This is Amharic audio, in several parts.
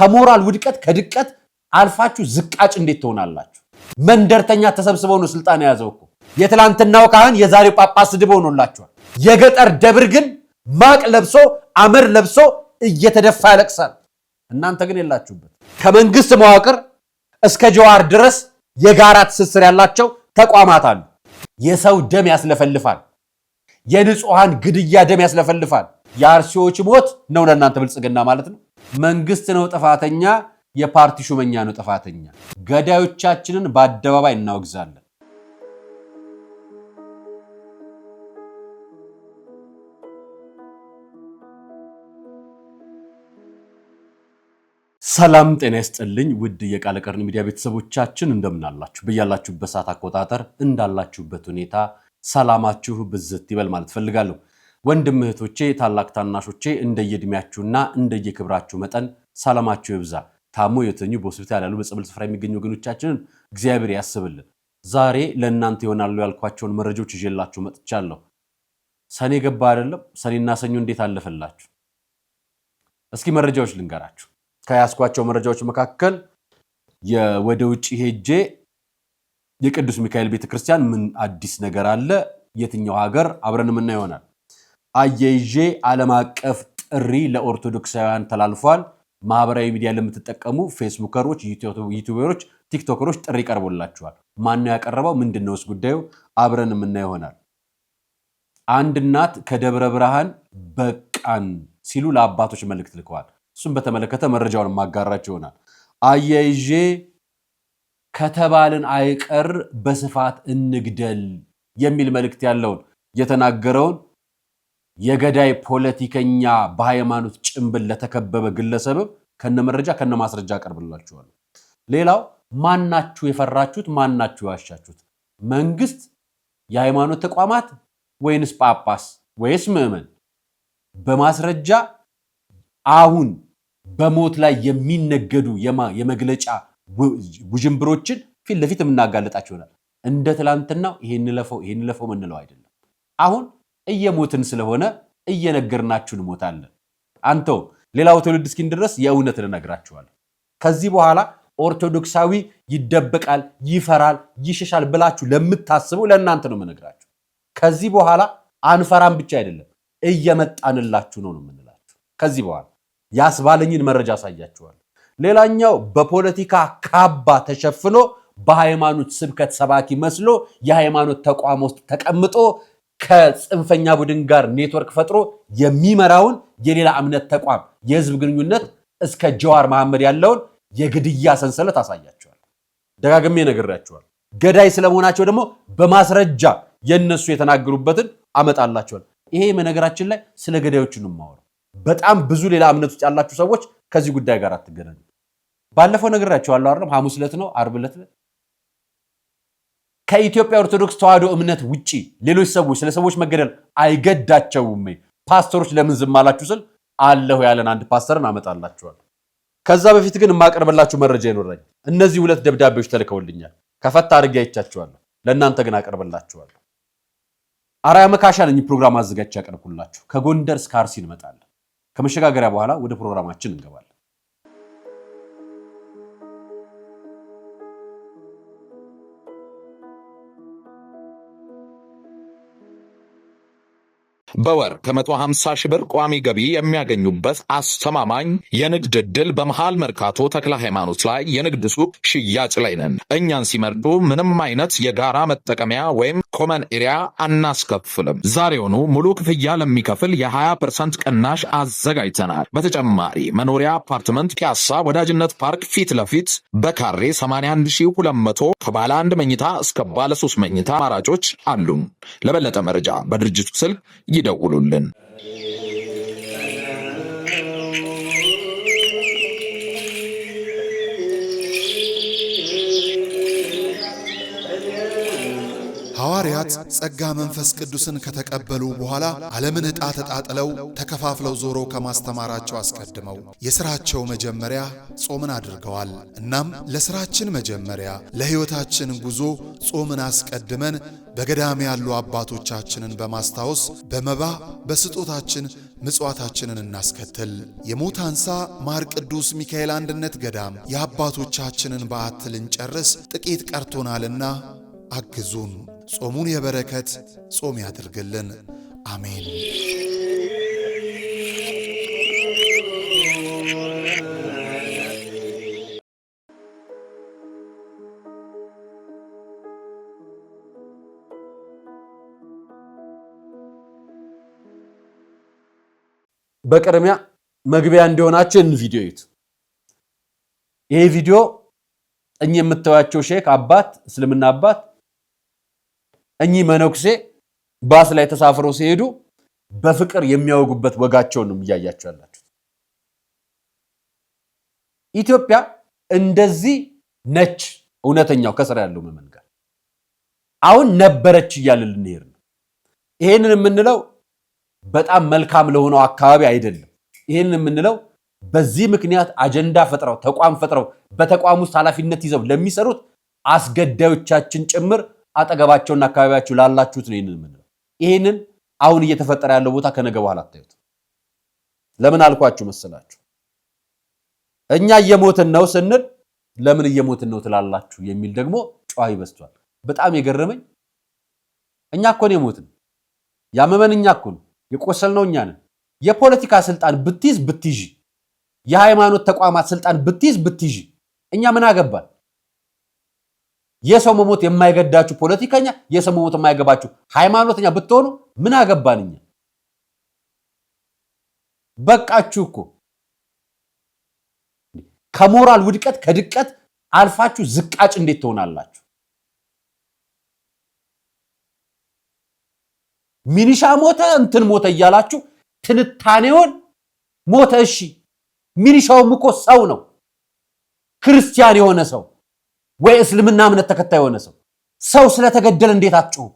ከሞራል ውድቀት ከድቀት አልፋችሁ ዝቃጭ እንዴት ትሆናላችሁ? መንደርተኛ ተሰብስበው ነው ስልጣን የያዘው እኮ። የትላንትናው ካህን የዛሬው ጳጳስ ስድብ ሆኖላችኋል። የገጠር ደብር ግን ማቅ ለብሶ አመር ለብሶ እየተደፋ ያለቅሳል። እናንተ ግን የላችሁበት። ከመንግስት መዋቅር እስከ ጀዋር ድረስ የጋራ ትስስር ያላቸው ተቋማት አሉ። የሰው ደም ያስለፈልፋል። የንጹሃን ግድያ ደም ያስለፈልፋል። የአርሲዎች ሞት ነው ለእናንተ ብልጽግና ማለት ነው። መንግስት ነው ጥፋተኛ፣ የፓርቲ ሹመኛ ነው ጥፋተኛ። ገዳዮቻችንን በአደባባይ እናወግዛለን። ሰላም ጤና ይስጥልኝ ውድ የቃለ ቀርን ሚዲያ ቤተሰቦቻችን እንደምን አላችሁ? በያላችሁበት ሰዓት አቆጣጠር እንዳላችሁበት ሁኔታ ሰላማችሁ ብዝት ይበል ማለት ፈልጋለሁ። ወንድም እህቶቼ፣ ታላቅ ታናሾቼ እንደየእድሜያችሁና እንደየክብራችሁ መጠን ሰላማችሁ ይብዛ። ታሞ የተኙ በሆስፒታል ያሉ በጸበል ስፍራ የሚገኙ ወገኖቻችንን እግዚአብሔር ያስብልን። ዛሬ ለእናንተ ይሆናሉ ያልኳቸውን መረጃዎች ይዤላችሁ መጥቻለሁ። ሰኔ ገባ አይደለም? ሰኔና ሰኞ እንዴት አለፈላችሁ? እስኪ መረጃዎች ልንገራችሁ። ከያስኳቸው መረጃዎች መካከል ወደ ውጪ ሄጄ የቅዱስ ሚካኤል ቤተክርስቲያን ምን አዲስ ነገር አለ፣ የትኛው ሀገር አብረን ምን ይሆናል። አየይዤ ዓለም አቀፍ ጥሪ ለኦርቶዶክሳውያን ተላልፏል። ማህበራዊ ሚዲያ ለምትጠቀሙ ፌስቡከሮች፣ ዩቲዩበሮች፣ ቲክቶከሮች ጥሪ ቀርቦላችኋል። ማን ነው ያቀረበው? ምንድነውስ ጉዳዩ? አብረን ምን ይሆናል። አንድ እናት ከደብረ ብርሃን በቃን ሲሉ ለአባቶች መልእክት ልከዋል። እሱን በተመለከተ መረጃውን ማጋራችሁ ይሆናል። አየይዤ ከተባልን አይቀር በስፋት እንግደል የሚል መልእክት ያለውን የተናገረውን የገዳይ ፖለቲከኛ በሃይማኖት ጭንብል ለተከበበ ግለሰብ ከነመረጃ ከነማስረጃ አቀርብላችኋለሁ። ሌላው ማናችሁ የፈራችሁት? ማናችሁ ያሻችሁት? መንግስት፣ የሃይማኖት ተቋማት ወይንስ ጳጳስ ወይስ ምዕመን? በማስረጃ አሁን በሞት ላይ የሚነገዱ የመግለጫ ውጅንብሮችን ፊት ለፊት የምናጋለጣቸው ይሆናል። እንደ ትላንትናው ይሄን ለፈው ምንለው አይደለም። አሁን እየሞትን ስለሆነ እየነገርናችሁ እንሞታለን። አንተው ሌላው ትውልድ እስኪን ድረስ የእውነት ልነግራችኋለሁ። ከዚህ በኋላ ኦርቶዶክሳዊ ይደበቃል፣ ይፈራል፣ ይሸሻል ብላችሁ ለምታስቡ ለእናንተ ነው የምነግራችሁ። ከዚህ በኋላ አንፈራም ብቻ አይደለም እየመጣንላችሁ ነው የምንላችሁ። ከዚህ በኋላ ያስባለኝን መረጃ አሳያችኋለሁ። ሌላኛው በፖለቲካ ካባ ተሸፍኖ በሃይማኖት ስብከት ሰባኪ መስሎ የሃይማኖት ተቋም ውስጥ ተቀምጦ ከጽንፈኛ ቡድን ጋር ኔትወርክ ፈጥሮ የሚመራውን የሌላ እምነት ተቋም የህዝብ ግንኙነት እስከ ጀዋር መሐመድ ያለውን የግድያ ሰንሰለት አሳያችኋለሁ። ደጋግሜ ነግሬያችኋለሁ። ገዳይ ስለመሆናቸው ደግሞ በማስረጃ የነሱ የተናገሩበትን አመጣላችኋለሁ። ይሄ መነገራችን ላይ ስለ ገዳዮቹ ነው የማወራው። በጣም ብዙ ሌላ እምነት ውስጥ ያላችሁ ሰዎች ከዚህ ጉዳይ ጋር አትገናኙ። ባለፈው ነግሬያችኋለሁ አይደል? ሐሙስ ዕለት ነው አርብ ዕለት ከኢትዮጵያ ኦርቶዶክስ ተዋሕዶ እምነት ውጪ ሌሎች ሰዎች ስለ ሰዎች መገደል አይገዳቸውም። ፓስተሮች ለምን ዝም አላችሁ ስል አለሁ ያለን አንድ ፓስተርን አመጣላችኋለሁ። ከዛ በፊት ግን የማቀርብላችሁ መረጃ ይኖራል። እነዚህ ሁለት ደብዳቤዎች ተልከውልኛል። ከፈታ አድርጌ አይቻችኋለሁ። ለእናንተ ግን አቀርብላችኋለሁ። አርአያ መካሻ ነኝ ፕሮግራም አዘጋጅቼ ያቀርብኩላችሁ። ከጎንደር እስከ አርሲ እንመጣለን። ከመሸጋገሪያ በኋላ ወደ ፕሮግራማችን እንገባለን። በወር ከ150 ሺህ ብር ቋሚ ገቢ የሚያገኙበት አስተማማኝ የንግድ ዕድል በመሃል መርካቶ ተክለ ሃይማኖት ላይ የንግድ ሱቅ ሽያጭ ላይ ነን። እኛን ሲመርጡ ምንም አይነት የጋራ መጠቀሚያ ወይም ኮመን ኤሪያ አናስከፍልም። ዛሬውኑ ሙሉ ክፍያ ለሚከፍል የ20% ቅናሽ አዘጋጅተናል። በተጨማሪ መኖሪያ አፓርትመንት ፒያሳ ወዳጅነት ፓርክ ፊት ለፊት በካሬ 81200 ከባለ 1 መኝታ እስከ ባለ 3 መኝታ አማራጮች አሉን። ለበለጠ መረጃ በድርጅቱ ስልክ ይደውሉልን። ሐዋርያት ጸጋ መንፈስ ቅዱስን ከተቀበሉ በኋላ ዓለምን ዕጣ ተጣጥለው ተከፋፍለው ዞሮ ከማስተማራቸው አስቀድመው የሥራቸው መጀመሪያ ጾምን አድርገዋል። እናም ለሥራችን መጀመሪያ ለሕይወታችን ጉዞ ጾምን አስቀድመን በገዳም ያሉ አባቶቻችንን በማስታወስ በመባ በስጦታችን ምጽዋታችንን እናስከትል። የሞት አንሳ ማር ቅዱስ ሚካኤል አንድነት ገዳም የአባቶቻችንን በዓት ልንጨርስ ጥቂት ቀርቶናልና አግዙን። ጾሙን የበረከት ጾም ያድርግልን። አሜን። በቅድሚያ መግቢያ እንዲሆናችሁ ይህን ቪዲዮ ይዩት። ይሄ ቪዲዮ እኚህ የምታዩአቸው ሼክ አባት፣ እስልምና አባት፣ እኚህ መነኩሴ ባስ ላይ ተሳፍረው ሲሄዱ በፍቅር የሚያወጉበት ወጋቸውን ነው እያያችሁ ያላችሁት። ኢትዮጵያ እንደዚህ ነች። እውነተኛው ከስራ ያለው መመን ጋር አሁን ነበረች እያለ ልንሄድ ነው። ይሄንን የምንለው በጣም መልካም ለሆነው አካባቢ አይደለም። ይሄንን የምንለው በዚህ ምክንያት አጀንዳ ፈጥረው ተቋም ፈጥረው በተቋም ውስጥ ኃላፊነት ይዘው ለሚሰሩት አስገዳዮቻችን ጭምር አጠገባቸውና አካባቢያቸው ላላችሁት ነው ይሄንን የምንለው። ይሄንን አሁን እየተፈጠረ ያለው ቦታ ከነገ በኋላ አታዩት። ለምን አልኳችሁ መሰላችሁ? እኛ እየሞትን ነው ስንል ለምን እየሞትን ነው ትላላችሁ የሚል ደግሞ ጨዋ ይበስቷል። በጣም የገረመኝ እኛ እኮ ነው የሞትን፣ ያመመን እኛ እኮ ነው፣ የቆሰልነው እኛ ነን። የፖለቲካ ስልጣን ብትይዝ ብትይጂ፣ የሃይማኖት ተቋማት ስልጣን ብትይዝ ብትይጂ እኛ ምን አገባን? የሰው መሞት የማይገዳችሁ ፖለቲከኛ፣ የሰው መሞት የማይገባችሁ ሃይማኖተኛ ብትሆኑ ምን አገባን እኛ? በቃችሁ እኮ። ከሞራል ውድቀት ከድቀት አልፋችሁ ዝቃጭ እንዴት ትሆናላችሁ? ሚኒሻ ሞተ እንትን ሞተ እያላችሁ ትንታኔውን ሞተ። እሺ ሚኒሻውም እኮ ሰው ነው። ክርስቲያን የሆነ ሰው ወይ እስልምና እምነት ተከታይ የሆነ ሰው ስለተገደለ እንዴት አትጮሁ?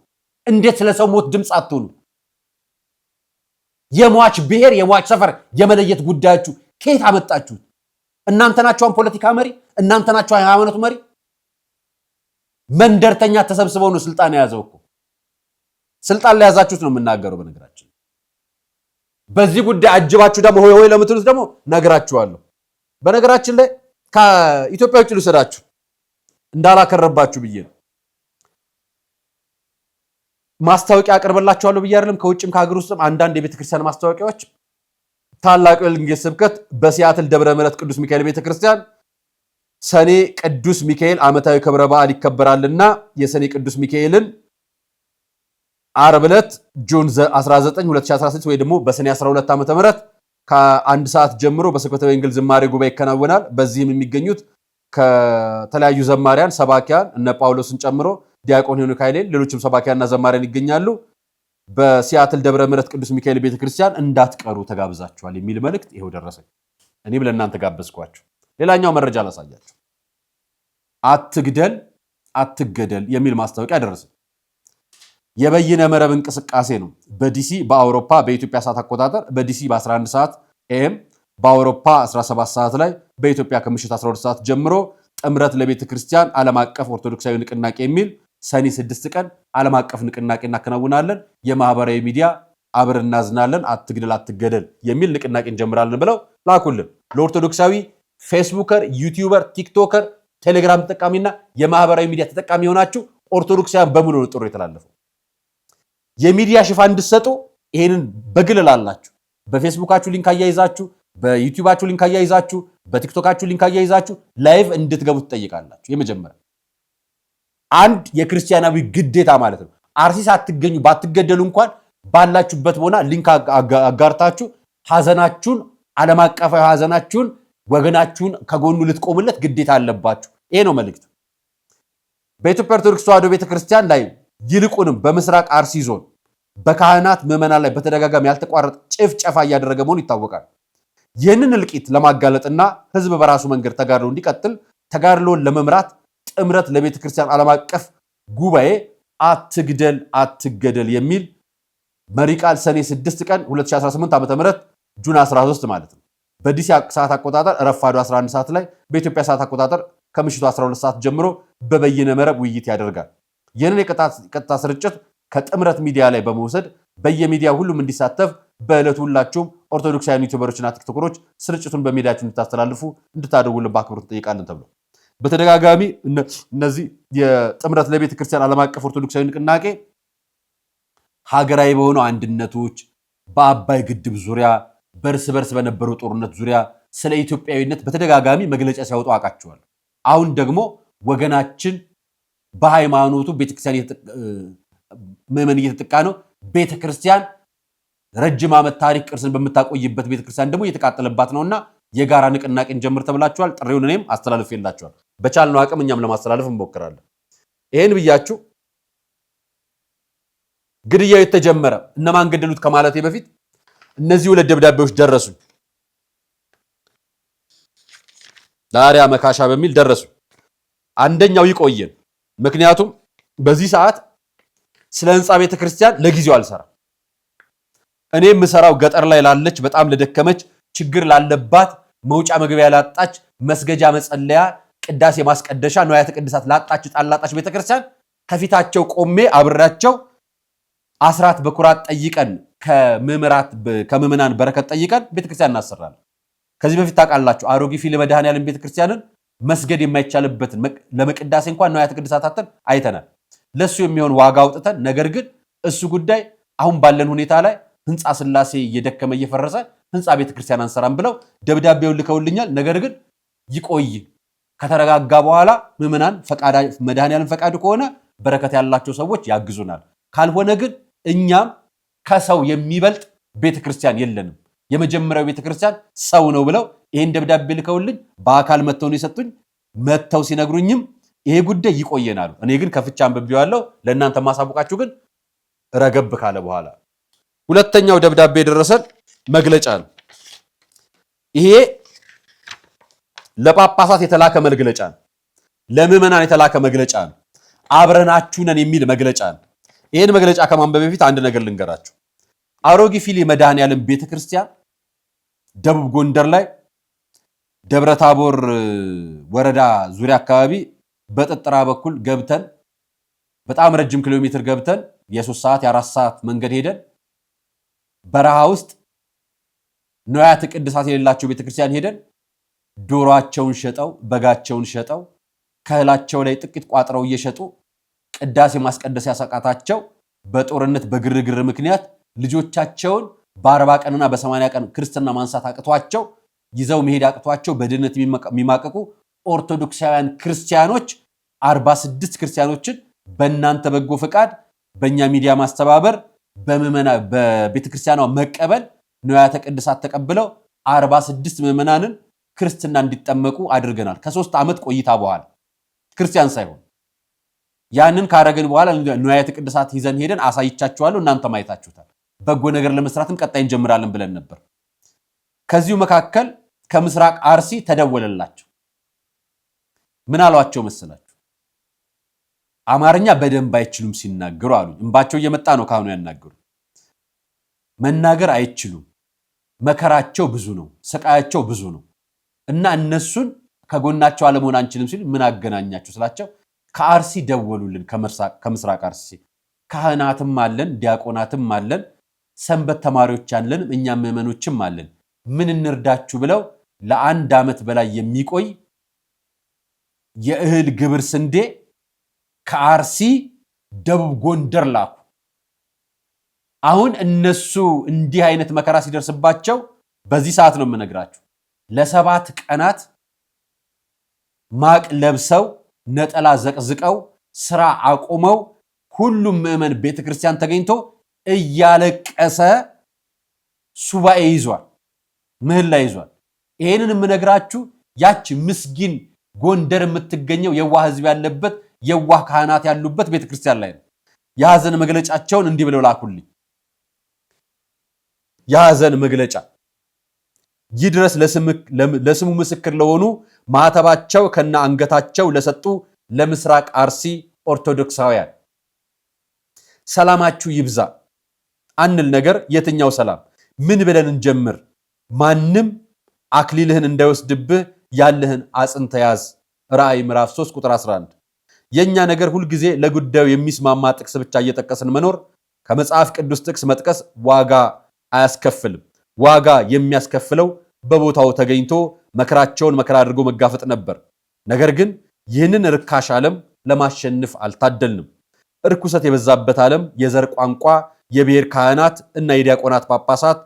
እንዴት ስለ ሰው ሞት ድምፅ አትሆኑ? የሟች ብሔር የሟች ሰፈር የመለየት ጉዳያችሁ ከየት አመጣችሁት? እናንተ ናችሁ ፖለቲካ መሪ፣ እናንተ ናችሁ ሃይማኖት መሪ። መንደርተኛ ተሰብስበው ነው ስልጣን የያዘው እኮ። ስልጣን ላይ ያዛችሁት ነው የምናገረው። በነገራችን በዚህ ጉዳይ አጅባችሁ ደግሞ ሆይ ሆይ ለምትሉት ደግሞ ነግራችኋለሁ። በነገራችን ላይ ከኢትዮጵያ ውጭ ልሰዳችሁ እንዳላከረባችሁ ብዬ ነው። ማስታወቂያ አቀርበላችኋለሁ ብዬ አይደለም። ከውጭም ከሀገር ውስጥም አንዳንድ የቤተክርስቲያን ማስታወቂያዎች ታላቁ የወንጌል ስብከት በሲያትል ደብረ ምሕረት ቅዱስ ሚካኤል ቤተክርስቲያን ሰኔ ቅዱስ ሚካኤል ዓመታዊ ክብረ በዓል ይከበራልና የሰኔ ቅዱስ ሚካኤልን ዓርብ ዕለት ጁን 19 2016 ወይ ደግሞ በሰኔ 12 ዓ.ም ከአንድ ሰዓት ጀምሮ በስብከተ ወንጌል ዝማሬ ጉባኤ ይከናወናል። በዚህም የሚገኙት ከተለያዩ ዘማሪያን ሰባኪያን እነ ጳውሎስን ጨምሮ ዲያቆን ሄኖክ ኃይሌ ሌሎችም ሰባኪያንና ዘማሪያን ይገኛሉ። በሲያትል ደብረ ምሕረት ቅዱስ ሚካኤል ቤተክርስቲያን እንዳትቀሩ ተጋብዛችኋል የሚል መልእክት ይሄው ደረሰኝ። እኔም ለእናንተ ጋበዝኳችሁ። ሌላኛው መረጃ ላሳያችሁ። አትግደል አትገደል የሚል ማስታወቂያ ደረሰኝ። የበይነ መረብ እንቅስቃሴ ነው። በዲሲ በአውሮፓ በኢትዮጵያ ሰዓት አቆጣጠር በዲሲ በ11 ሰዓት ኤም በአውሮፓ 17 ሰዓት ላይ በኢትዮጵያ ከምሽት 12 ሰዓት ጀምሮ ጥምረት ለቤተ ክርስቲያን ዓለም አቀፍ ኦርቶዶክሳዊ ንቅናቄ የሚል ሰኔ 6 ቀን ዓለም አቀፍ ንቅናቄ እናከናውናለን። የማህበራዊ ሚዲያ አብር እናዝናለን፣ አትግደል አትገደል የሚል ንቅናቄ እንጀምራለን ብለው ላኩልን። ለኦርቶዶክሳዊ ፌስቡከር፣ ዩቲዩበር፣ ቲክቶከር፣ ቴሌግራም ተጠቃሚና የማህበራዊ ሚዲያ ተጠቃሚ የሆናችሁ ኦርቶዶክሳውያን በሙሉ ነው ጥሩ የተላለፈው። የሚዲያ ሽፋን እንድትሰጡ ይሄንን በግል ላላችሁ በፌስቡካችሁ ሊንክ አያይዛችሁ፣ በዩቲዩባችሁ ሊንክ አያይዛችሁ፣ በቲክቶካችሁ ሊንክ አያይዛችሁ ላይቭ እንድትገቡ ትጠይቃላችሁ። የመጀመሪያ አንድ የክርስቲያናዊ ግዴታ ማለት ነው። አርሲስ አትገኙ ባትገደሉ እንኳን ባላችሁበት ሆና ሊንክ አጋርታችሁ ሐዘናችሁን ዓለም አቀፋዊ ሐዘናችሁን ወገናችሁን ከጎኑ ልትቆሙለት ግዴታ አለባችሁ። ይሄ ነው መልእክቱ። በኢትዮጵያ ኦርቶዶክስ ተዋሕዶ ቤተክርስቲያን ላይ ይልቁንም በምስራቅ አርሲ ዞን በካህናት ምዕመናን ላይ በተደጋጋሚ ያልተቋረጠ ጭፍጨፋ እያደረገ መሆኑ ይታወቃል። ይህንን እልቂት ለማጋለጥና ህዝብ በራሱ መንገድ ተጋድሎ እንዲቀጥል ተጋድሎን ለመምራት ጥምረት ለቤተ ክርስቲያን ዓለም አቀፍ ጉባኤ አትግደል አትገደል የሚል መሪ ቃል ሰኔ 6 ቀን 2018 ዓ.ም ጁን 13 ማለት ነው በዲሲ ሰዓት አቆጣጠር ረፋዱ 11 ሰዓት ላይ በኢትዮጵያ ሰዓት አቆጣጠር ከምሽቱ 12 ሰዓት ጀምሮ በበይነ መረብ ውይይት ያደርጋል። ይህንን የቀጥታ ስርጭት ከጥምረት ሚዲያ ላይ በመውሰድ በየሚዲያ ሁሉም እንዲሳተፍ በዕለቱ ሁላችሁም ኦርቶዶክሳውያን ዩቲዩበሮችና ቲክቶከሮች ስርጭቱን በሚዲያችሁ እንድታስተላልፉ እንድታደርጉልን በአክብሮት እንጠይቃለን ተብሎ በተደጋጋሚ እነዚህ የጥምረት ለቤተ ክርስቲያን ዓለም አቀፍ ኦርቶዶክሳዊ ንቅናቄ ሀገራዊ በሆኑ አንድነቶች፣ በአባይ ግድብ ዙሪያ፣ በርስ በርስ በነበረው ጦርነት ዙሪያ ስለ ኢትዮጵያዊነት በተደጋጋሚ መግለጫ ሲያወጡ አውቃቸዋል። አሁን ደግሞ ወገናችን በሃይማኖቱ ቤተክርስቲያን ምዕመን እየተጠቃ ነው። ቤተክርስቲያን ረጅም ዓመት ታሪክ ቅርስን በምታቆይበት ቤተክርስቲያን ደግሞ እየተቃጠለባት ነውና የጋራ ንቅናቄን ጀምር ተብላችኋል። ጥሪውን እኔም አስተላልፌላችኋል። በቻልነው አቅም እኛም ለማስተላለፍ እንሞክራለን። ይሄን ብያችሁ ግድያው የተጀመረ እነማን ገደሉት ከማለቴ በፊት እነዚህ ሁለት ደብዳቤዎች ደረሱኝ። ዳሪያ መካሻ በሚል ደረሱ። አንደኛው ይቆየን፣ ምክንያቱም በዚህ ሰዓት ስለ ህንፃ ቤተክርስቲያን ለጊዜው አልሰራም። እኔ የምሰራው ገጠር ላይ ላለች በጣም ለደከመች ችግር ላለባት መውጫ መግቢያ ላጣች መስገጃ መጸለያ ቅዳሴ ማስቀደሻ ንዋያተ ቅድሳት ላጣች ቤተክርስቲያን ከፊታቸው ቆሜ አብራቸው አስራት በኩራት ጠይቀን ከምዕመናን በረከት ጠይቀን ቤተክርስቲያን እናሰራለን። ከዚህ በፊት ታውቃላችሁ አሮጌ ፊል መድኃኔዓለም ቤተክርስቲያንን መስገድ የማይቻልበትን ለመቅዳሴ እንኳን ንዋያተ ቅድሳት አይተናል። ለሱ የሚሆን ዋጋ አውጥተን ነገር ግን እሱ ጉዳይ አሁን ባለን ሁኔታ ላይ ህንፃ ስላሴ እየደከመ እየፈረሰ ህንፃ ቤተክርስቲያን አንሰራም ብለው ደብዳቤውን ልከውልኛል። ነገር ግን ይቆይ ከተረጋጋ በኋላ ምዕመናን መድኃኔዓለም ፈቃዱ ከሆነ በረከት ያላቸው ሰዎች ያግዙናል፣ ካልሆነ ግን እኛም ከሰው የሚበልጥ ቤተክርስቲያን የለንም፣ የመጀመሪያው ቤተክርስቲያን ሰው ነው ብለው ይሄን ደብዳቤ ልከውልኝ በአካል መተው ነው የሰጡኝ። መተው ሲነግሩኝም ይሄ ጉዳይ ይቆየናል። እኔ ግን ከፍቻ አንብቤዋለሁ። ለእናንተ ማሳወቃችሁ ግን ረገብ ካለ በኋላ ሁለተኛው ደብዳቤ የደረሰን መግለጫ ነው። ይሄ ለጳጳሳት የተላከ መግለጫ ነው። ለምዕመናን የተላከ መግለጫ ነው። አብረናችሁ ነን የሚል መግለጫ ነው። ይሄን መግለጫ ከማንበብ በፊት አንድ ነገር ልንገራችሁ። አሮጌ ፊል መድኃኔዓለም ቤተክርስቲያን ደቡብ ጎንደር ላይ ደብረ ታቦር ወረዳ ዙሪያ አካባቢ በጥጥራ በኩል ገብተን በጣም ረጅም ኪሎ ሜትር ገብተን የ3 ሰዓት የ4 ሰዓት መንገድ ሄደን በረሃ ውስጥ ንዋያተ ቅድሳት የሌላቸው ቤተክርስቲያን ሄደን ዶሮአቸውን ሸጠው በጋቸውን ሸጠው ከእህላቸው ላይ ጥቂት ቋጥረው እየሸጡ ቅዳሴ ማስቀደስ ያሳቃታቸው በጦርነት በግርግር ምክንያት ልጆቻቸውን በ40 ቀንና በ80 ቀን ክርስትና ማንሳት አቅቷቸው ይዘው መሄድ አቅቷቸው በድህነት የሚማቀቁ ኦርቶዶክሳውያን ክርስቲያኖች 46 ክርስቲያኖችን በእናንተ በጎ ፈቃድ በእኛ ሚዲያ ማስተባበር በቤተክርስቲያኗ መቀበል ንዋያተ ቅድሳት ተቀብለው 46 ምዕመናንን ክርስትና እንዲጠመቁ አድርገናል። ከ3 ዓመት ቆይታ በኋላ ክርስቲያን ሳይሆን ያንን ካረግን በኋላ ንዋያተ ቅድሳት ይዘን ሄደን አሳይቻችኋለሁ። እናንተ ማየታችሁታል። በጎ ነገር ለመስራትም ቀጣይ እንጀምራለን ብለን ነበር። ከዚሁ መካከል ከምስራቅ አርሲ ተደወለላቸው። ምን አሏቸው መሰላችሁ? አማርኛ በደንብ አይችሉም ሲናገሩ አሉኝ። እንባቸው እየመጣ ነው ካሁኑ ያናገሩ። መናገር አይችሉም፣ መከራቸው ብዙ ነው፣ ስቃያቸው ብዙ ነው እና እነሱን ከጎናቸው አለመሆን አንችልም ሲሉ ምን አገናኛችሁ ስላቸው ከአርሲ ደወሉልን። ከምስራቅ አርሲ ካህናትም አለን፣ ዲያቆናትም አለን፣ ሰንበት ተማሪዎች አለን፣ እኛም ምዕመኖችም አለን። ምን እንርዳችሁ ብለው ለ1 ዓመት በላይ የሚቆይ የእህል ግብር ስንዴ ከአርሲ ደቡብ ጎንደር ላኩ። አሁን እነሱ እንዲህ አይነት መከራ ሲደርስባቸው በዚህ ሰዓት ነው የምነግራችሁ። ለ7 ቀናት ማቅ ለብሰው ነጠላ ዘቅዝቀው ስራ አቁመው ሁሉም ምዕመን ቤተክርስቲያን ተገኝቶ እያለቀሰ ሱባኤ ይዟል፣ ምህላ ይዟል። ይሄንን የምነግራችሁ ያች ምስኪን ጎንደር የምትገኘው የዋህ ህዝብ ያለበት የዋህ ካህናት ያሉበት ቤተክርስቲያን ላይ ነው። የሐዘን መግለጫቸውን እንዲህ ብለው ላኩልኝ። የሐዘን መግለጫ ይድረስ ለስሙ ምስክር ለሆኑ ማህተባቸው ከነ አንገታቸው ለሰጡ ለምስራቅ አርሲ ኦርቶዶክሳውያን ሰላማችሁ ይብዛ አንል ነገር የትኛው ሰላም? ምን ብለን እንጀምር? ማንም አክሊልህን እንዳይወስድብህ ያለህን አጽንተ ያዝ። ራእይ ምዕራፍ 3 ቁጥር 11። የኛ ነገር ሁልጊዜ ለጉዳዩ የሚስማማ ጥቅስ ብቻ እየጠቀስን መኖር፣ ከመጽሐፍ ቅዱስ ጥቅስ መጥቀስ ዋጋ አያስከፍልም። ዋጋ የሚያስከፍለው በቦታው ተገኝቶ መከራቸውን መከራ አድርጎ መጋፈጥ ነበር። ነገር ግን ይህንን ርካሽ ዓለም ለማሸነፍ አልታደልንም። እርኩሰት የበዛበት ዓለም የዘር ቋንቋ፣ የብሔር ካህናት እና የዲያቆናት ጳጳሳት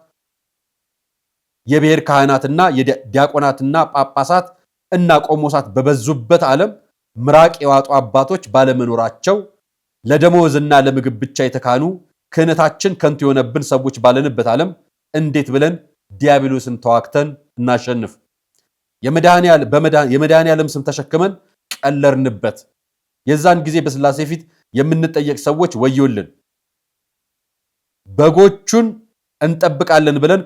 የብሔር ካህናትና የዲያቆናትና ጳጳሳት እና ቆሞሳት በበዙበት ዓለም ምራቅ የዋጡ አባቶች ባለመኖራቸው ለደሞዝና ለምግብ ብቻ የተካኑ ክህነታችን ከንቱ የሆነብን ሰዎች ባለንበት ዓለም እንዴት ብለን ዲያብሎስን ተዋክተን እናሸንፍ? የመድኃኔዓለም ስም ተሸክመን ቀለርንበት። የዛን ጊዜ በስላሴ ፊት የምንጠየቅ ሰዎች ወዮልን። በጎቹን እንጠብቃለን ብለን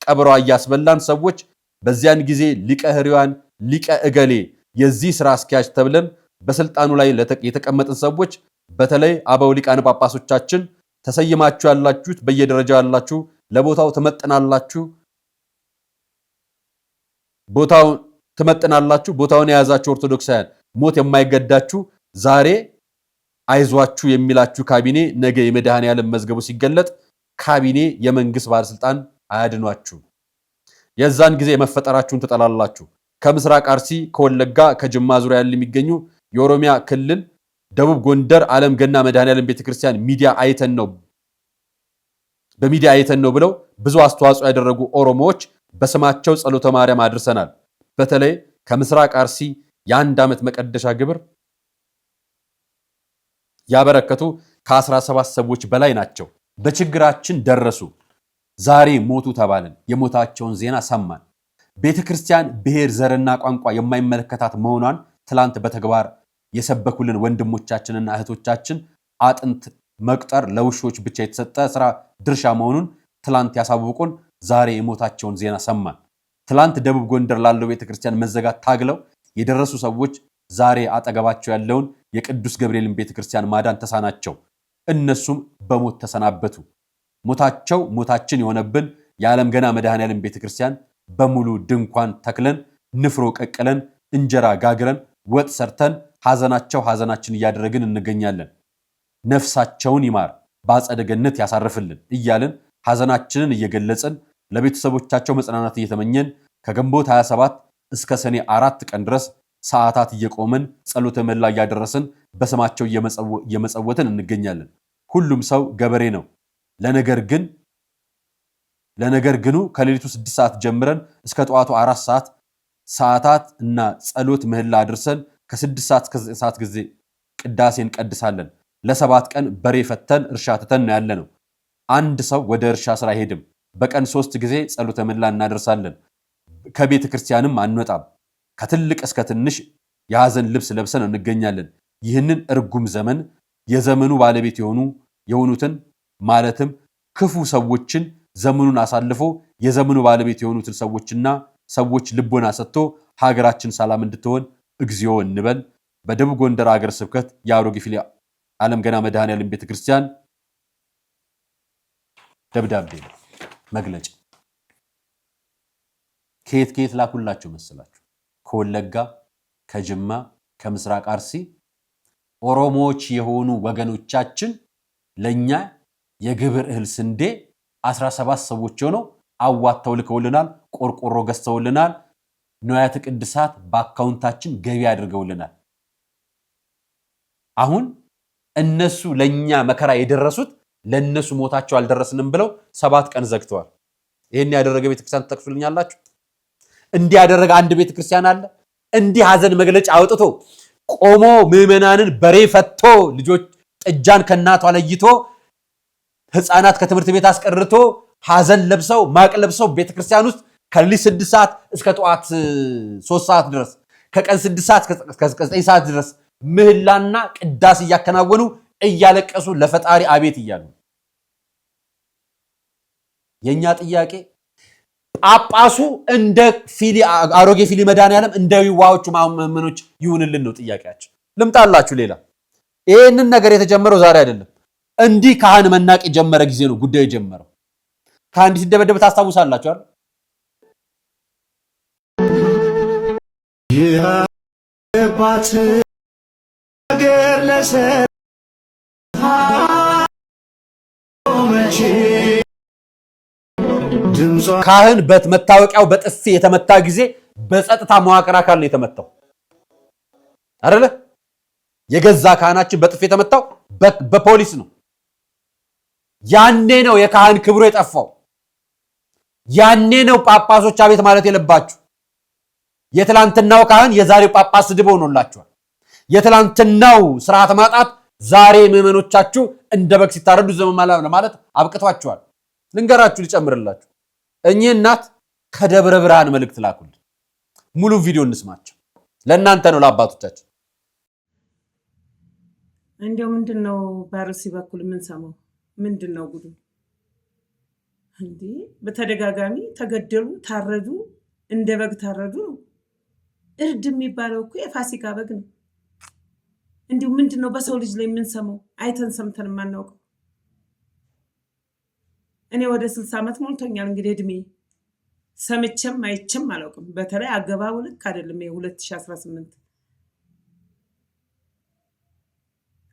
ቀበሮ እያስበላን ሰዎች በዚያን ጊዜ ሊቀ ሕሩያን ሊቀ እገሌ የዚህ ስራ አስኪያጅ ተብለን በስልጣኑ ላይ የተቀመጥን ሰዎች በተለይ አበው ሊቃነ ጳጳሶቻችን ተሰይማችሁ ያላችሁት በየደረጃው ያላችሁ ለቦታው ቦታውን የያዛችሁ ኦርቶዶክሳውያን ሞት የማይገዳችሁ ዛሬ አይዟችሁ የሚላችሁ ካቢኔ ነገ የመድኃኔዓለም መዝገቡ ሲገለጥ ካቢኔ የመንግስት ባለስልጣን አያድኗችሁ። የዛን ጊዜ መፈጠራችሁን ትጠላላችሁ። ከምስራቅ አርሲ፣ ከወለጋ፣ ከጅማ ዙሪያ ያለ የሚገኙ የኦሮሚያ ክልል፣ ደቡብ ጎንደር ዓለም ገና መድኃኔዓለም ቤተክርስቲያን በሚዲያ አይተን ነው ብለው ብዙ አስተዋጽኦ ያደረጉ ኦሮሞዎች በስማቸው ጸሎተ ማርያም አድርሰናል። በተለይ ከምስራቅ አርሲ የአንድ ዓመት መቀደሻ ግብር ያበረከቱ ከ17 ሰዎች በላይ ናቸው። በችግራችን ደረሱ። ዛሬ ሞቱ ተባልን። የሞታቸውን ዜና ሰማን። ቤተክርስቲያን ብሔር፣ ዘርና ቋንቋ የማይመለከታት መሆኗን ትላንት በተግባር የሰበኩልን ወንድሞቻችንና እህቶቻችን አጥንት መቁጠር ለውሾች ብቻ የተሰጠ ስራ ድርሻ መሆኑን ትላንት ያሳውቁን ዛሬ የሞታቸውን ዜና ሰማን። ትላንት ደቡብ ጎንደር ላለው ቤተክርስቲያን መዘጋት ታግለው የደረሱ ሰዎች ዛሬ አጠገባቸው ያለውን የቅዱስ ገብርኤልን ቤተክርስቲያን ማዳን ተሳናቸው። እነሱም በሞት ተሰናበቱ። ሞታቸው ሞታችን የሆነብን የዓለም ገና መድኃኔዓለም ቤተክርስቲያን በሙሉ ድንኳን ተክለን ንፍሮ ቀቅለን እንጀራ ጋግረን ወጥ ሰርተን ሐዘናቸው ሐዘናችን እያደረግን እንገኛለን። ነፍሳቸውን ይማር በአጸደ ገነት ያሳርፍልን እያልን ሐዘናችንን እየገለጽን ለቤተሰቦቻቸው መጽናናት እየተመኘን ከግንቦት 27 እስከ ሰኔ 4 ቀን ድረስ ሰዓታት እየቆመን ጸሎተ ምህላ እያደረስን በስማቸው እየመጸወትን እንገኛለን። ሁሉም ሰው ገበሬ ነው። ለነገር ግኑ ከሌሊቱ 6 ሰዓት ጀምረን እስከ ጠዋቱ 4 ሰዓታት እና ጸሎት ምህላ አድርሰን ከ6 ሰዓት እስከ 9 ሰዓት ጊዜ ቅዳሴ እንቀድሳለን። ለ7 ቀን በሬ ፈተን እርሻ ትተን ነው ያለነው። አንድ ሰው ወደ እርሻ ስራ አይሄድም። በቀን 3 ጊዜ ጸሎተ ምህላ እናደርሳለን። ከቤተ ክርስቲያንም አንወጣም። ከትልቅ እስከ ትንሽ የሐዘን ልብስ ለብሰን እንገኛለን። ይህንን እርጉም ዘመን የዘመኑ ባለቤት የሆኑትን ማለትም ክፉ ሰዎችን ዘመኑን አሳልፎ የዘመኑ ባለቤት የሆኑትን ሰዎች ልቦና ሰጥቶ ሀገራችን ሰላም እንድትሆን እግዚኦ እንበል። በደቡብ ጎንደር ሀገረ ስብከት የአሮጌ ፊሌ ዓለም ገና መድኃኔዓለም ቤተክርስቲያን ደብዳቤ መግለጫ ከየት ላኩላችሁ መሰላችሁ? ከወለጋ፣ ከጅማ፣ ከምስራቅ አርሲ ኦሮሞዎች የሆኑ ወገኖቻችን ለኛ የግብር እህል ስንዴ 17 ሰዎች ሆነው አዋተው ልከውልናል። ቆርቆሮ ገዝተውልናል። ንዋያተ ቅድሳት በአካውንታችን ገቢ አድርገውልናል። አሁን እነሱ ለኛ መከራ የደረሱት ለነሱ ሞታቸው አልደረስንም ብለው 7 ቀን ዘግተዋል። ይሄን ያደረገ ቤተክርስቲያን ተጠቅሱልኛላችሁ? እንዲህ ያደረገ አንድ ቤተክርስቲያን አለ? እንዲህ ሐዘን መግለጫ አውጥቶ ቆሞ ምዕመናንን በሬ ፈቶ ልጆች ጥጃን ከናቷ ለይቶ ህፃናት ከትምህርት ቤት አስቀርቶ ሐዘን ለብሰው ማቅ ለብሰው ቤተክርስቲያን ውስጥ ከሌሊት 6 ሰዓት እስከ ጠዋት 3 ሰዓት ድረስ ከቀን 6 ሰዓት እስከ 9 ሰዓት ድረስ ምህላና ቅዳሴ እያከናወኑ እያለቀሱ ለፈጣሪ አቤት እያሉ የኛ ጥያቄ ጳጳሱ እንደ አሮጌ ፊሊ መድኃኔዓለም እንደ ይዋዎቹ ማመኖች ይሁንልን ነው ጥያቄያችን። ልምጣላችሁ ሌላ ይሄንን ነገር የተጀመረው ዛሬ አይደለም። እንዲህ ካህን መናቅ የጀመረ ጊዜ ነው ጉዳዩ የጀመረው። ካህን ሲደበደብ ታስታውሳላችሁ አይደል? የባት ነገር ለሰሃ ካህን በመታወቂያው በጥፊ የተመታ ጊዜ በጸጥታ መዋቅር አካል ነው የተመታው አይደለ? የገዛ ካህናችን በጥፊ የተመታው በፖሊስ ነው። ያኔ ነው የካህን ክብሩ የጠፋው። ያኔ ነው ጳጳሶች አቤት ማለት የለባችሁ። የትላንትናው ካህን የዛሬው ጳጳስ ስድብ ሆኖላችኋል። የትላንትናው ስርዓት ማጣት ዛሬ ምዕመኖቻችሁ እንደ በግ ሲታረዱ ዝም ማለት አብቅቷችኋል። ልንገራችሁ፣ ሊጨምርላችሁ እኚህ እናት ከደብረ ብርሃን መልእክት ላኩልን። ሙሉ ቪዲዮ እንስማቸው። ለእናንተ ነው ለአባቶቻችን። እንዲያው ምንድነው በአርሲ በኩል የምንሰማው? ምንድነው ጉዱ? እንዴ በተደጋጋሚ ተገደሉ፣ ታረዱ፣ እንደ በግ ታረዱ ነው። እርድ የሚባለው እኮ የፋሲካ በግ ነው። እንዲሁ ምንድነው በሰው ልጅ ላይ የምንሰማው? አይተን ሰምተን የማናውቀው። እኔ ወደ 60 ዓመት ሞልቶኛል እንግዲህ እድሜ። ሰምቼም አይቼም አላውቅም። በተለይ አገባቡ ልክ አይደለም። 2018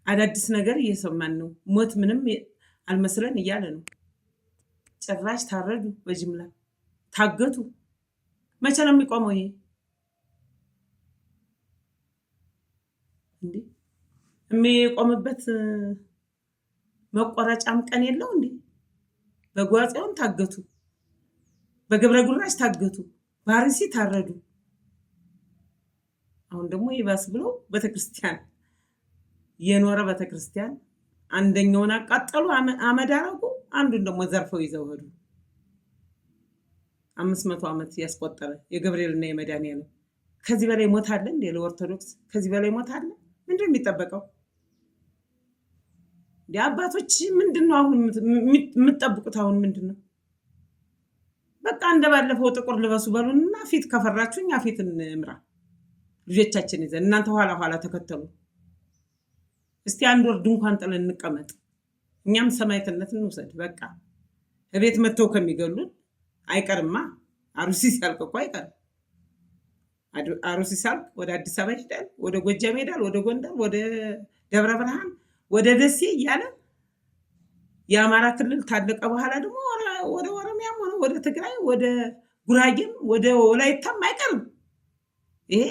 አዳዲስ ነገር እየሰማን ነው። ሞት ምንም አልመስለን እያለ ነው። ጭራሽ ታረዱ፣ በጅምላ ታገቱ። መቼ ነው የሚቆመው ይሄ? እንዴ የሚቆምበት መቆረጫም ቀን የለው እንዴ? በጓጽዮን ታገቱ፣ በገብረ ጉራሽ ታገቱ፣ በአርሲ ታረዱ። አሁን ደግሞ ይባስ ብሎ ቤተክርስቲያን የኖረ ቤተክርስቲያን አንደኛውን አቃጠሉ፣ አመድ አረጉ፣ አንዱን ደግሞ ዘርፈው ይዘው ሄዱ። 500 ዓመት ያስቆጠረ የገብርኤልና የመድኃኒዓለም ከዚህ በላይ ሞት አለ እንዴ? ለኦርቶዶክስ ከዚህ በላይ ሞት አለ? ምንድነው የሚጠበቀው? እንዴ አባቶች ምንድነው አሁን የምትጠብቁት? አሁን ምንድነው? በቃ እንደባለፈው ጥቁር ልበሱ በሉንና ፊት ከፈራችሁ እኛ ፊት እንምራ፣ ልጆቻችን ይዘን እናንተ ኋላ ኋላ ተከተሉ። እስቲ አንድ ወር ድንኳን ጥለን እንቀመጥ፣ እኛም ሰማዕትነት እንውሰድ። በቃ እቤት መተው ከሚገሉን አይቀርማ። አሩሲ ሲያልቅ እኮ አይቀርም። አሩሲ ሲያልቅ ወደ አዲስ አበባ ይሄዳል፣ ወደ ጎጃም ይሄዳል፣ ወደ ጎንደር፣ ወደ ደብረ ብርሃን፣ ወደ ደሴ እያለ የአማራ ክልል ታለቀ በኋላ ደግሞ ወደ ኦሮሚያም ሆነ ወደ ትግራይ፣ ወደ ጉራጌም፣ ወደ ወላይታም አይቀርም። ይሄ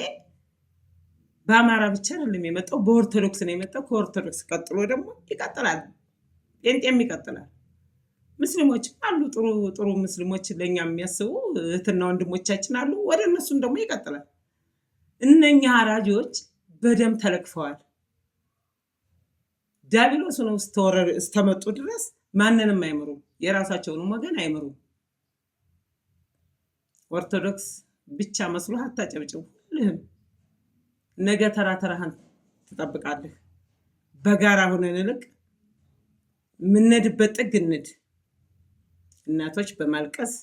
በአማራ ብቻ አይደለም የመጣው፣ በኦርቶዶክስ ነው የመጣው። ከኦርቶዶክስ ቀጥሎ ደግሞ ይቀጥላል፣ ጴንጤም ይቀጥላል። ሙስሊሞችም አሉ፣ ጥሩ ጥሩ ሙስሊሞች ለኛ የሚያስቡ እህትና ወንድሞቻችን አሉ። ወደ እነሱም ደግሞ ይቀጥላል። እነኛ አራጆች በደም ተለክፈዋል። ዲያብሎስ ነው እስተመጡ ድረስ ማንንም አይምሩም፣ የራሳቸውንም ወገን አይምሩም። ኦርቶዶክስ ብቻ መስሎ አታጨብጭቡ። ሁልህም ነገ ተራ ተራህን ትጠብቃለህ። በጋራ ሆነን ልቅ ምንድበት ጥግ እንድ እናቶች በማልቀስ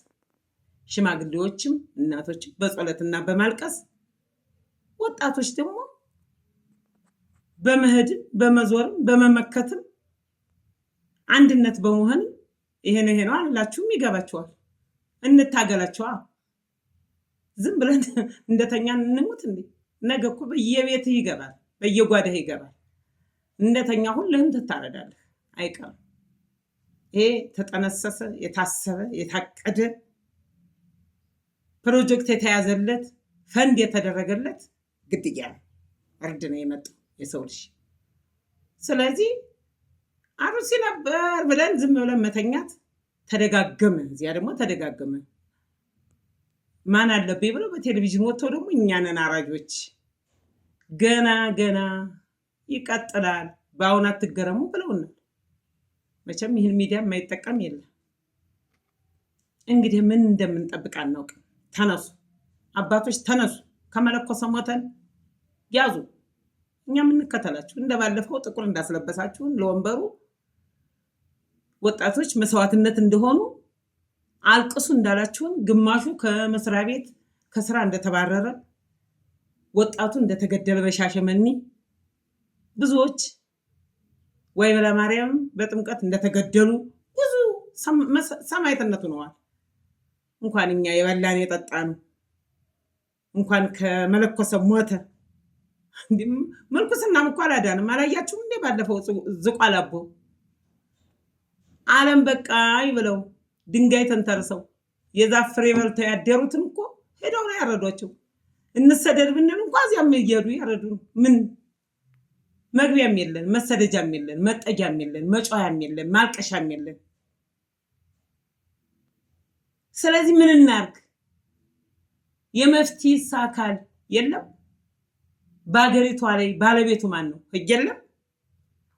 ሽማግሌዎችም እናቶችም በጸሎትና በማልቀስ ወጣቶች ደግሞ በመሄድም በመዞርም በመመከትም አንድነት በመሆን ይሄ ነው አላችሁም ይገባችኋል። እንታገላችኋ። ዝም ብለን እንደተኛ እንሙት እንዴ? ነገ እኮ በየቤትህ ይገባል፣ በየጓዳህ ይገባል። እንደተኛ ሁልህም ትታረዳለህ፣ አይቀርም። ይሄ ተጠነሰሰ፣ የታሰበ የታቀደ ፕሮጀክት የተያዘለት ፈንድ የተደረገለት ግድያ ነው። እርድ ነው የመጣው የሰው ልጅ። ስለዚህ አሩሲ ነበር ብለን ዝም ብለን መተኛት ተደጋገመ። እዚያ ደግሞ ተደጋገመ። ማን አለብኝ ብለው በቴሌቪዥን ወጥተው ደግሞ እኛ ነን አራጆች፣ ገና ይቀጥላል፣ በአሁን አትገረሙ ብለውናል። መቼም ይህን ሚዲያ የማይጠቀም የለም። እንግዲህ ምን እንደምንጠብቅ አናውቅም። ተነሱ አባቶች ተነሱ፣ ከመለኮሰ ሞተን ያዙ። እኛ የምንከተላችሁ እንደባለፈው ጥቁር እንዳስለበሳችሁን ለወንበሩ ወጣቶች መስዋዕትነት እንደሆኑ አልቅሱ እንዳላችሁን፣ ግማሹ ከመስሪያ ቤት ከስራ እንደተባረረ፣ ወጣቱ እንደተገደለ በሻሸመኔ፣ ብዙዎች ወይ በለማርያም በጥምቀት እንደተገደሉ ብዙ ሰማዕትነት ሆነዋል። እንኳን እኛ የበላን የጠጣን እንኳን ከመለኮሰ ሞተ። መልኩስናም እኮ አላዳንም። አላያችሁም እንዴ? ባለፈው ዝቋላ አቦ ዓለም በቃይ ብለው ድንጋይ ተንተርሰው የዛፍ ፍሬ በልተው ያደሩትን እኮ ሄደው ነው ያረዷቸው። እንሰደድ ብንል እንኳን እዚያም እየሄዱ ያረዱ። ምን መግቢያም የለን፣ መሰደጃም የለን፣ መጠጊያም የለን፣ መጫያም የለን፣ ማልቀሻም የለን። ስለዚህ ምን እናርግ? የመፍትሄ አካል የለም። በአገሪቷ ላይ ባለቤቱ ማን ነው? ህግ የለም።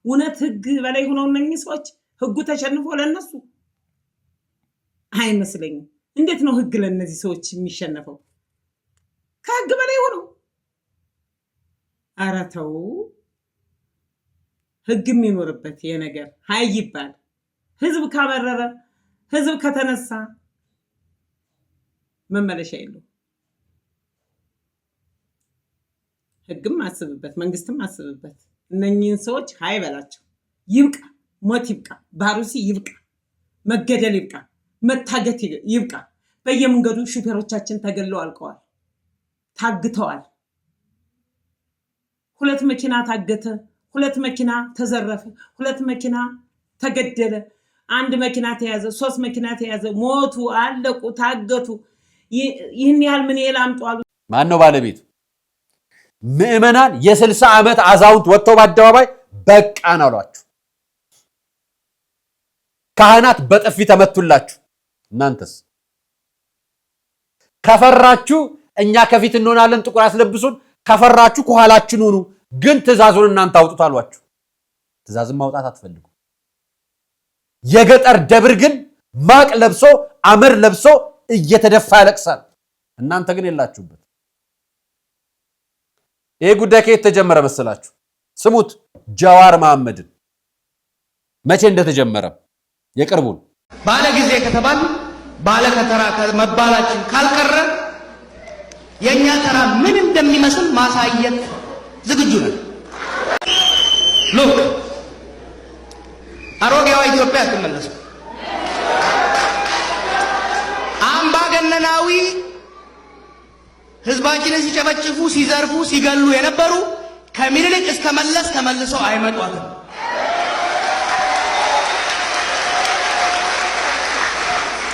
እውነት ህግ በላይ ሆነው እነኚህ ሰዎች ህጉ ተሸንፎ ለነሱ አይመስለኝም። እንዴት ነው ህግ ለነዚህ ሰዎች የሚሸነፈው? ከህግ በላይ ሆነው። ኧረ ተው፣ ህግ የሚኖርበት የነገር ሀይ ይባል። ህዝብ ካመረረ፣ ህዝብ ከተነሳ መመለሻ የለው። ህግም አስብበት፣ መንግስትም አስብበት። እነኚህን ሰዎች ሀይ በላቸው። ይብቃ፣ ሞት ይብቃ፣ ባሩሲ ይብቃ፣ መገደል ይብቃ፣ መታገት ይብቃ። በየመንገዱ ሹፌሮቻችን ተገለው አልቀዋል፣ ታግተዋል። 2 መኪና ታገተ፣ 2 መኪና ተዘረፈ፣ 2 መኪና ተገደለ፣ 1 መኪና ተያዘ፣ 3 መኪና ተያዘ፣ ሞቱ፣ አለቁ፣ ታገቱ። ይህን ያህል ምን ይላምጣሉ? ማን ነው ባለቤቱ? ምዕመናን የ60 ዓመት አዛውንት ወጥተው በአደባባይ በቃን አሏችሁ። ካህናት በጥፊ ተመቱላችሁ። እናንተስ ከፈራችሁ እኛ ከፊት እንሆናለን፣ ጥቁር አስለብሱን፣ ከፈራችሁ ከኋላችን ሁኑ፣ ግን ትእዛዙን እናንተ አውጡት አሏችሁ። ትእዛዝን ማውጣት አትፈልጉ። የገጠር ደብር ግን ማቅ ለብሶ አመር ለብሶ እየተደፋ ያለቅሳል። እናንተ ግን የላችሁበት። ይሄ ጉዳይ ከየት ተጀመረ መሰላችሁ? ስሙት። ጀዋር መሐመድን መቼ እንደተጀመረ የቅርቡን ባለ ጊዜ ከተባል ባለ ከተራ መባላችን ካልቀረ የኛ ተራ ምን እንደሚመስል ማሳየት ዝግጁ ነን። ሉክ አሮጌዋ ኢትዮጵያ አትመለስም። አምባገነናዊ ህዝባችንን ሲጨፈጭፉ፣ ሲዘርፉ፣ ሲገሉ የነበሩ ከምኒልክ እስከ መለስ ተመልሰው አይመጧትም።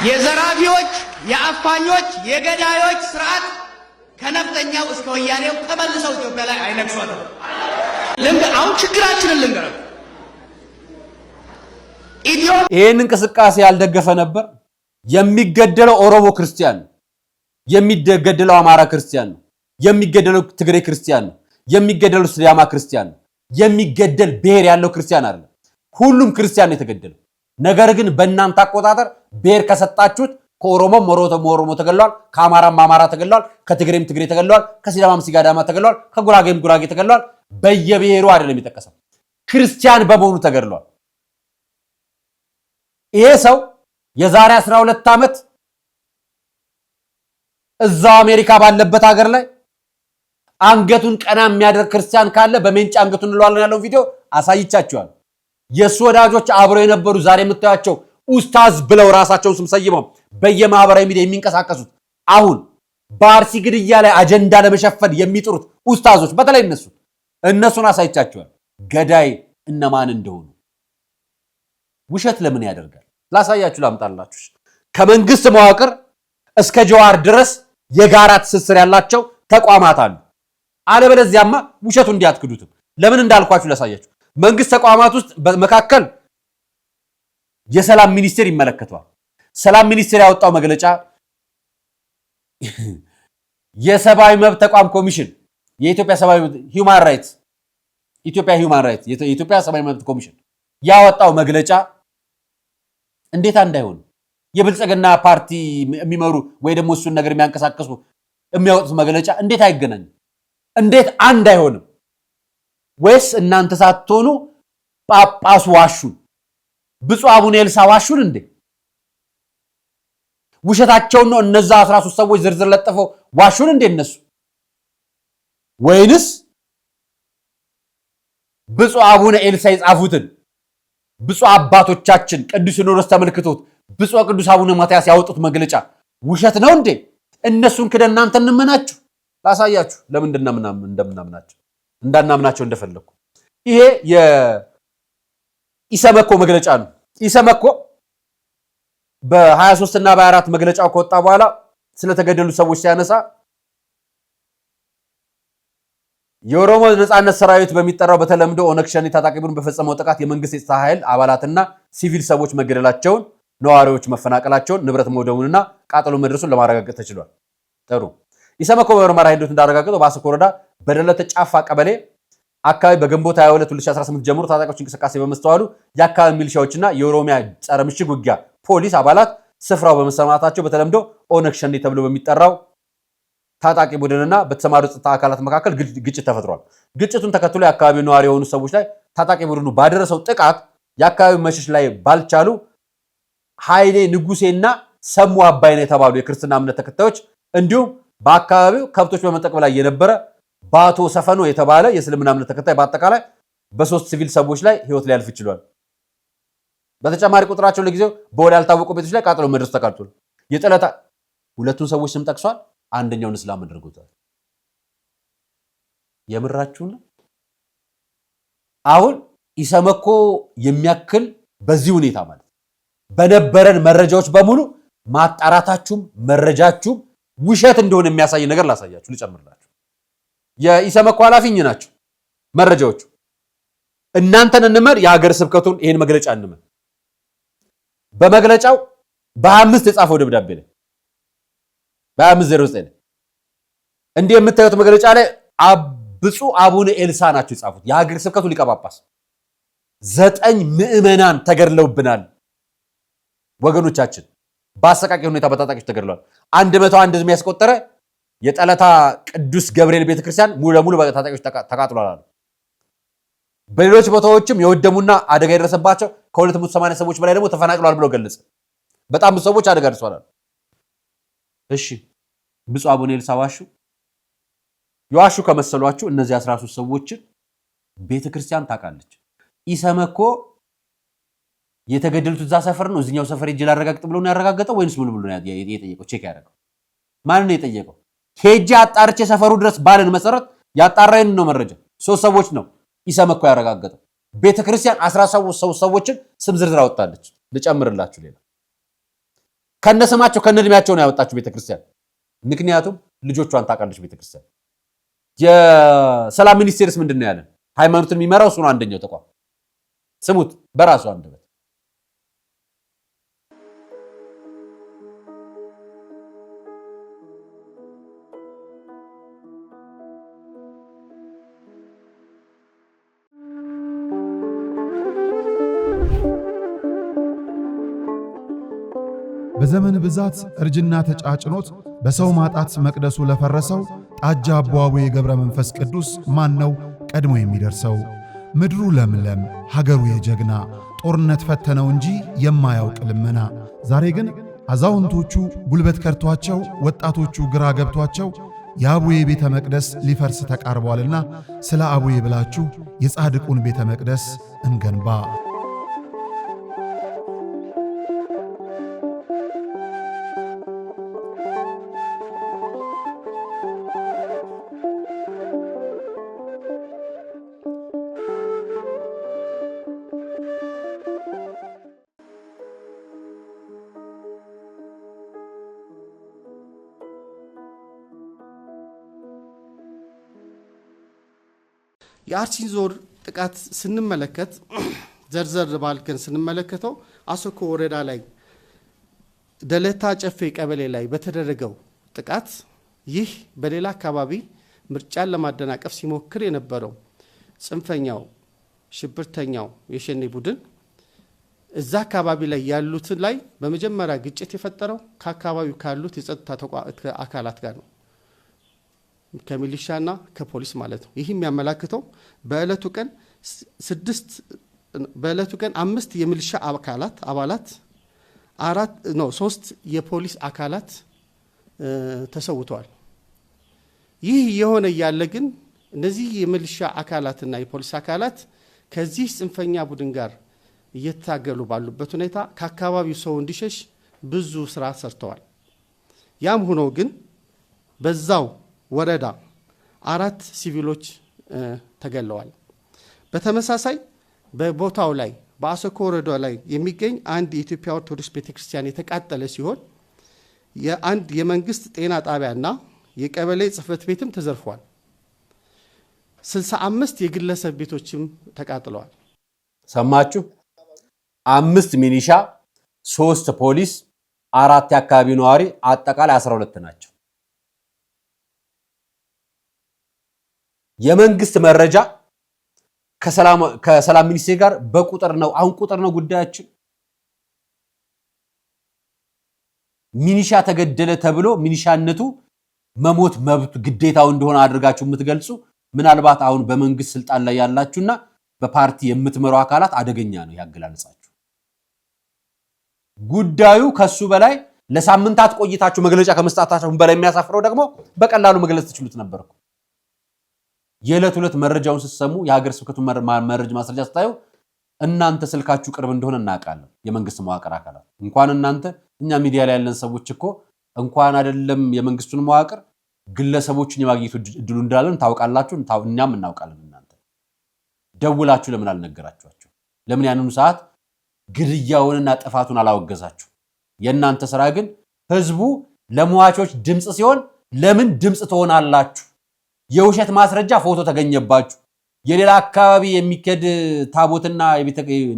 የዘራፊዎች፣ የአፋኞች፣ የገዳዮች ስርዓት ከነፍጠኛው እስከ ወያኔው ተመልሰው ኢትዮጵያ ላይ አይነግሷትም። አሁን ችግራችንን ልንገረው። ይህን እንቅስቃሴ ያልደገፈ ነበር። የሚገደለው ኦሮሞ ክርስቲያን ነው። የሚገደለው አማራ ክርስቲያን ነው። የሚገደለው ትግሬ ክርስቲያን ነው። የሚገደለው ሲዳማ ክርስቲያን ነው። የሚገደል ብሔር ያለው ክርስቲያን አይደለም። ሁሉም ክርስቲያን ነው የተገደለው። ነገር ግን በእናንተ አቆጣጠር ብሔር ከሰጣችሁት ከኦሮሞም ኦሮሞ ተገሏል፣ ከአማራም አማራ ተገሏል፣ ከትግሬም ትግሬ ተገሏል፣ ከሲዳማም ሲዳማ ተገሏል፣ ከጉራጌም ጉራጌ ተገሏል። በየብሔሩ አይደለም የሚጠቀሰው፣ ክርስቲያን በመሆኑ ተገድሏል። ይሄ ሰው የዛሬ 12 ዓመት እዛው አሜሪካ ባለበት ሀገር ላይ አንገቱን ቀና የሚያደርግ ክርስቲያን ካለ በሜንጫ አንገቱን እንለዋለን ያለው ቪዲዮ አሳይቻችኋል። የሱ ወዳጆች አብረው የነበሩ ዛሬ የምታዩቸው ኡስታዝ ብለው ራሳቸውን ስም ሰይመው በየማህበራዊ ሚዲያ የሚንቀሳቀሱት አሁን በአርሲ ግድያ ላይ አጀንዳ ለመሸፈን የሚጥሩት ኡስታዞች በተለይ እነሱን አሳይቻችኋል። ገዳይ እነማን እንደሆኑ። ውሸት ለምን ያደርጋል? ላሳያችሁ፣ ላምጣላችሁ። ከመንግስት መዋቅር እስከ ጀዋር ድረስ የጋራ ትስስር ያላቸው ተቋማት አሉ። አለበለዚያማ ውሸቱ እንዲያትክዱትም ለምን እንዳልኳችሁ ላሳያችሁ። መንግስት ተቋማት ውስጥ በመካከል የሰላም ሚኒስቴር ይመለከተዋል። ሰላም ሚኒስቴር ያወጣው መግለጫ የሰብአዊ መብት ተቋም ኮሚሽን፣ የኢትዮጵያ ሰብአዊ መብት ሂውማን ራይትስ የኢትዮጵያ ሰብአዊ መብት ኮሚሽን ያወጣው መግለጫ እንዴት እንዳይሆን የብልጽግና ፓርቲ የሚመሩ ወይ ደግሞ እሱን ነገር የሚያንቀሳቀሱ የሚያወጡት መግለጫ እንዴት አይገናኝም? እንዴት አንድ አይሆንም? ወይስ እናንተ ሳትሆኑ ጳጳሱ ዋሹን? ብፁዕ አቡነ ኤልሳ ዋሹን እንዴ? ውሸታቸውን ነው እነዛ 13 ሰዎች ዝርዝር ለጥፈው ዋሹን እንዴ እነሱ? ወይንስ ብፁዕ አቡነ ኤልሳ የጻፉትን ብፁዕ አባቶቻችን ቅዱስ ሲኖዶስ ተመልክቶት ብፁዕ ቅዱስ አቡነ ማትያስ ያወጡት መግለጫ ውሸት ነው እንዴ? እነሱን ክደን እናንተ እንመናችሁ? ላሳያችሁ ለምንድን ነው እንደምናምናቸው እንዳናምናቸው እንደፈለኩ። ይሄ የኢሰመኮ መግለጫ ነው። ኢሰመኮ በ23 እና በ24 መግለጫው ከወጣ በኋላ ስለተገደሉ ሰዎች ሲያነሳ የኦሮሞ ነጻነት ሰራዊት በሚጠራው በተለምዶ ኦነግ ሸኔ ታጣቂ ቡድን በፈጸመው ጥቃት የመንግስት የጸጥታ ኃይል አባላትና ሲቪል ሰዎች መገደላቸውን፣ ነዋሪዎች መፈናቀላቸውን፣ ንብረት መውደሙንና ቃጠሎ መድረሱን ለማረጋገጥ ተችሏል። ጥሩ ኢሰመኮ በምርመራ ሂደቱ እንዳረጋገጠው በአሰኮ ወረዳ በደለተ ጫፋ ቀበሌ አካባቢ በግንቦት 22 2018 ጀምሮ ታጣቂዎች እንቅስቃሴ በመስተዋሉ የአካባቢ ሚሊሻዎችና የኦሮሚያ ጸረ ምሽግ ውጊያ ፖሊስ አባላት ስፍራው በመሰማታቸው በተለምዶ ኦነግ ሸኔ ተብሎ በሚጠራው ታጣቂ ቡድንና በተሰማሩ ጸጥታ አካላት መካከል ግጭት ተፈጥሯል። ግጭቱን ተከትሎ የአካባቢው ነዋሪ የሆኑ ሰዎች ላይ ታጣቂ ቡድኑ ባደረሰው ጥቃት የአካባቢው መሸሽ ላይ ባልቻሉ ኃይሌ ንጉሴና ሰሙ አባይነ የተባሉ የክርስትና እምነት ተከታዮች እንዲሁም በአካባቢው ከብቶች በመጠቀም ላይ የነበረ ባቶ ሰፈኖ የተባለ የእስልምና እምነት ተከታይ በአጠቃላይ በ3 ሲቪል ሰዎች ላይ ህይወት ሊያልፍ ይችላል። በተጨማሪ ቁጥራቸው ለጊዜው በወል ያልታወቁ ቤቶች ላይ ቃጠሎ መድረስ ተካቷል። የጠለታ ሁለቱን ሰዎች ስም ጠቅሷል። አንደኛውን እስላም አድርጎታል። የምራችሁን አሁን ኢሰመኮ የሚያክል በዚህ ሁኔታ ማለት በነበረን መረጃዎች በሙሉ ማጣራታችሁም መረጃችሁም ውሸት እንደሆነ የሚያሳይ ነገር ላሳያችሁ ልጨምርላችሁ። የኢሰመኮ ኃላፊኝ ናቸው መረጃዎቹ። እናንተን እንመር የሀገር ስብከቱን ይሄን መግለጫ እንመር። በመግለጫው በ25 የጻፈው ደብዳቤ ላይ በ2509 እንዲህ የምታዩት መግለጫ ላይ ብፁዕ አቡነ ኤልሳ ናቸው የጻፉት። የሀገር ስብከቱ ሊቀ ጳጳስ 9 ምዕመናን ተገድለውብናል፣ ወገኖቻችን በአሰቃቂ ሁኔታ በታጣቂዎች ተገድለዋል። 101 ህዝብ ያስቆጠረ የጠለታ ቅዱስ ገብርኤል ቤተክርስቲያን ሙሉ ለሙሉ በታጣቂዎች ተቃጥሏል። በሌሎች ቦታዎችም የወደሙና አደጋ የደረሰባቸው ከ280 ሰዎች በላይ ደግሞ ተፈናቅለዋል ብለው ገለጸ። በጣም ብዙ ሰዎች አደጋ ደርሷል። እሺ ብፁዕ አቡነ ኤልሳ ዋሹ? የዋሹ ከመሰሏችሁ እነዚህ 13 ሰዎችን ቤተክርስቲያን ታውቃለች። ኢሰመኮ የተገደሉት እዛ ሰፈር ነው እዚህኛው ሰፈር ሄጄ ላረጋግጥ ብሎ ነው ያረጋገጠው ወይንስ ምን ብሎ ነው የጠየቀው? ቼክ ያደረገው ማን ነው የጠየቀው? ሄጄ አጣርቼ ሰፈሩ ድረስ ባለን መሰረት ያጣራይን ነው መረጃ 3 ሰዎች ነው ኢሰመኮ ያረጋገጠው። ቤተክርስቲያን 17 ሰዎችን ስም ዝርዝር አወጣለች። ልጨምርላችሁ ሌላ ከነስማቸው ከነድሜያቸው ነው ያወጣችሁ ቤተክርስቲያን። ምክንያቱም ልጆቿን ታውቃለች ቤተክርስቲያን። የሰላም ሚኒስቴርስ ምንድነው ያለን? ሃይማኖትን የሚመራው እሱ ነው አንደኛው ተቋም። ስሙት በራሱ አንደበት። በዘመን ብዛት እርጅና ተጫጭኖት በሰው ማጣት መቅደሱ ለፈረሰው ጣጃ አቦአቡ የገብረ መንፈስ ቅዱስ ማን ነው ቀድሞ የሚደርሰው? ምድሩ ለምለም ሀገሩ የጀግና ጦርነት ፈተነው እንጂ የማያውቅ ልመና። ዛሬ ግን አዛውንቶቹ ጉልበት ከርቷቸው ወጣቶቹ ግራ ገብቷቸው የአቡዬ ቤተ መቅደስ ሊፈርስ ተቃርቧልና ስለ አቡዬ ብላችሁ የጻድቁን ቤተ መቅደስ እንገንባ። የአርሲ ዞን ጥቃት ስንመለከት ዘርዘር ባልከን ስንመለከተው አሰኮ ወረዳ ላይ ደለታ ጨፌ ቀበሌ ላይ በተደረገው ጥቃት ይህ በሌላ አካባቢ ምርጫን ለማደናቀፍ ሲሞክር የነበረው ጽንፈኛው ሽብርተኛው የሸኔ ቡድን እዛ አካባቢ ላይ ያሉት ላይ በመጀመሪያ ግጭት የፈጠረው ከአካባቢው ካሉት የጸጥታ አካላት ጋር ነው፣ ከሚሊሻና ከፖሊስ ማለት ነው። ይህ የሚያመላክተው በእለቱ ቀን 5 የሚሊሻ አባላት 3 የፖሊስ አካላት ተሰውተዋል። ይህ የሆነ ያለ ግን እነዚህ የሚሊሻ አካላትና የፖሊስ አካላት ከዚህ ጽንፈኛ ቡድን ጋር እየታገሉ ባሉበት ሁኔታ ከአካባቢው ሰው እንዲሸሽ ብዙ ስራ ሰርተዋል። ያም ሆኖ ግን በዛው ወረዳ 4 ሲቪሎች ተገለዋል። በተመሳሳይ በቦታው ላይ በአሰኮ ወረዳ ላይ የሚገኝ አንድ የኢትዮጵያ ኦርቶዶክስ ቤተክርስቲያን የተቃጠለ ሲሆን የአንድ የመንግስት ጤና ጣቢያና የቀበሌ ጽህፈት ቤትም ተዘርፏል። 65 የግለሰብ ቤቶችም ተቃጥለዋል። ሰማችሁ? 5 ሚሊሻ፣ 3 ፖሊስ፣ 4 የአካባቢ ነዋሪ አጠቃላይ 12 ናቸው። የመንግስት መረጃ ከሰላም ሚኒስቴር ጋር በቁጥር ነው። አሁን ቁጥር ነው ጉዳያችን። ሚኒሻ ተገደለ ተብሎ ሚኒሻነቱ መሞት መብት ግዴታው እንደሆነ አድርጋችሁ የምትገልጹ ምናልባት አሁን በመንግስት ስልጣን ላይ ያላችሁና በፓርቲ የምትመሩ አካላት አደገኛ ነው ያገላለጻችሁ። ጉዳዩ ከሱ በላይ ለሳምንታት ቆይታችሁ መግለጫ ከመስጣታችሁ በላይ የሚያሳፍረው ደግሞ በቀላሉ መግለጽ ትችሉት ነበር። የዕለት ዕለት መረጃውን ስትሰሙ የሀገር ስብከቱ መረጃ ማስረጃ ስታዩ እናንተ ስልካችሁ ቅርብ እንደሆነ እናውቃለን። የመንግስት መዋቅር አካላት እንኳን እናንተ እኛ ሚዲያ ላይ ያለን ሰዎች እኮ እንኳን አይደለም የመንግስቱን መዋቅር ግለሰቦችን የማግኘት እድሉ እንዳለን ታውቃላችሁ። እኛም እናውቃለን። እናንተ ደውላችሁ ለምን አልነገራችኋቸው? ለምን ያንኑ ሰዓት ግድያውንና ጥፋቱን አላወገዛችሁ? የእናንተ ስራ ግን ህዝቡ ለሟቾች ድምጽ ሲሆን ለምን ድምጽ ትሆናላችሁ? የውሸት ማስረጃ ፎቶ ተገኘባችሁ። የሌላ አካባቢ የሚከድ ታቦትና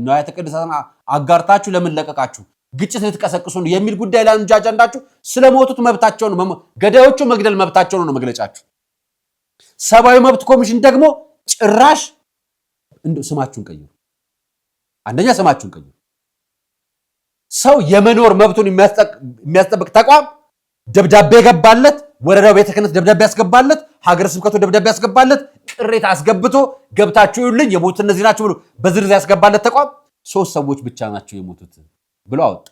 ንዋያተ ቅድሳትን አጋርታችሁ ለምን ለቀቃችሁ? ግጭት ልትቀሰቅሱ ነው የሚል ጉዳይ ላይ እንጂ አጀንዳችሁ ስለሞቱት መብታቸው ነው። ገዳዮቹ መግደል መብታቸው ነው መግለጫችሁ። ሰብአዊ መብት ኮሚሽን ደግሞ ጭራሽ እንደው ስማችሁን ቀይሩ። አንደኛ ስማችሁን ቀይሩ። ሰው የመኖር መብቱን የሚያስጠብቅ ተቋም ደብዳቤ ገባለት፣ ወረዳው ቤተ ክህነት ደብዳቤ ያስገባለት፣ ሀገረ ስብከቱ ደብዳቤ ያስገባለት፣ ቅሬታ አስገብቶ ገብታችሁ ይሉኝ የሞቱት እነዚህ ናቸው ብሎ በዝርዝር ያስገባለት ተቋም 3 ሰዎች ብቻ ናቸው የሞቱት ብሎ አወጣ።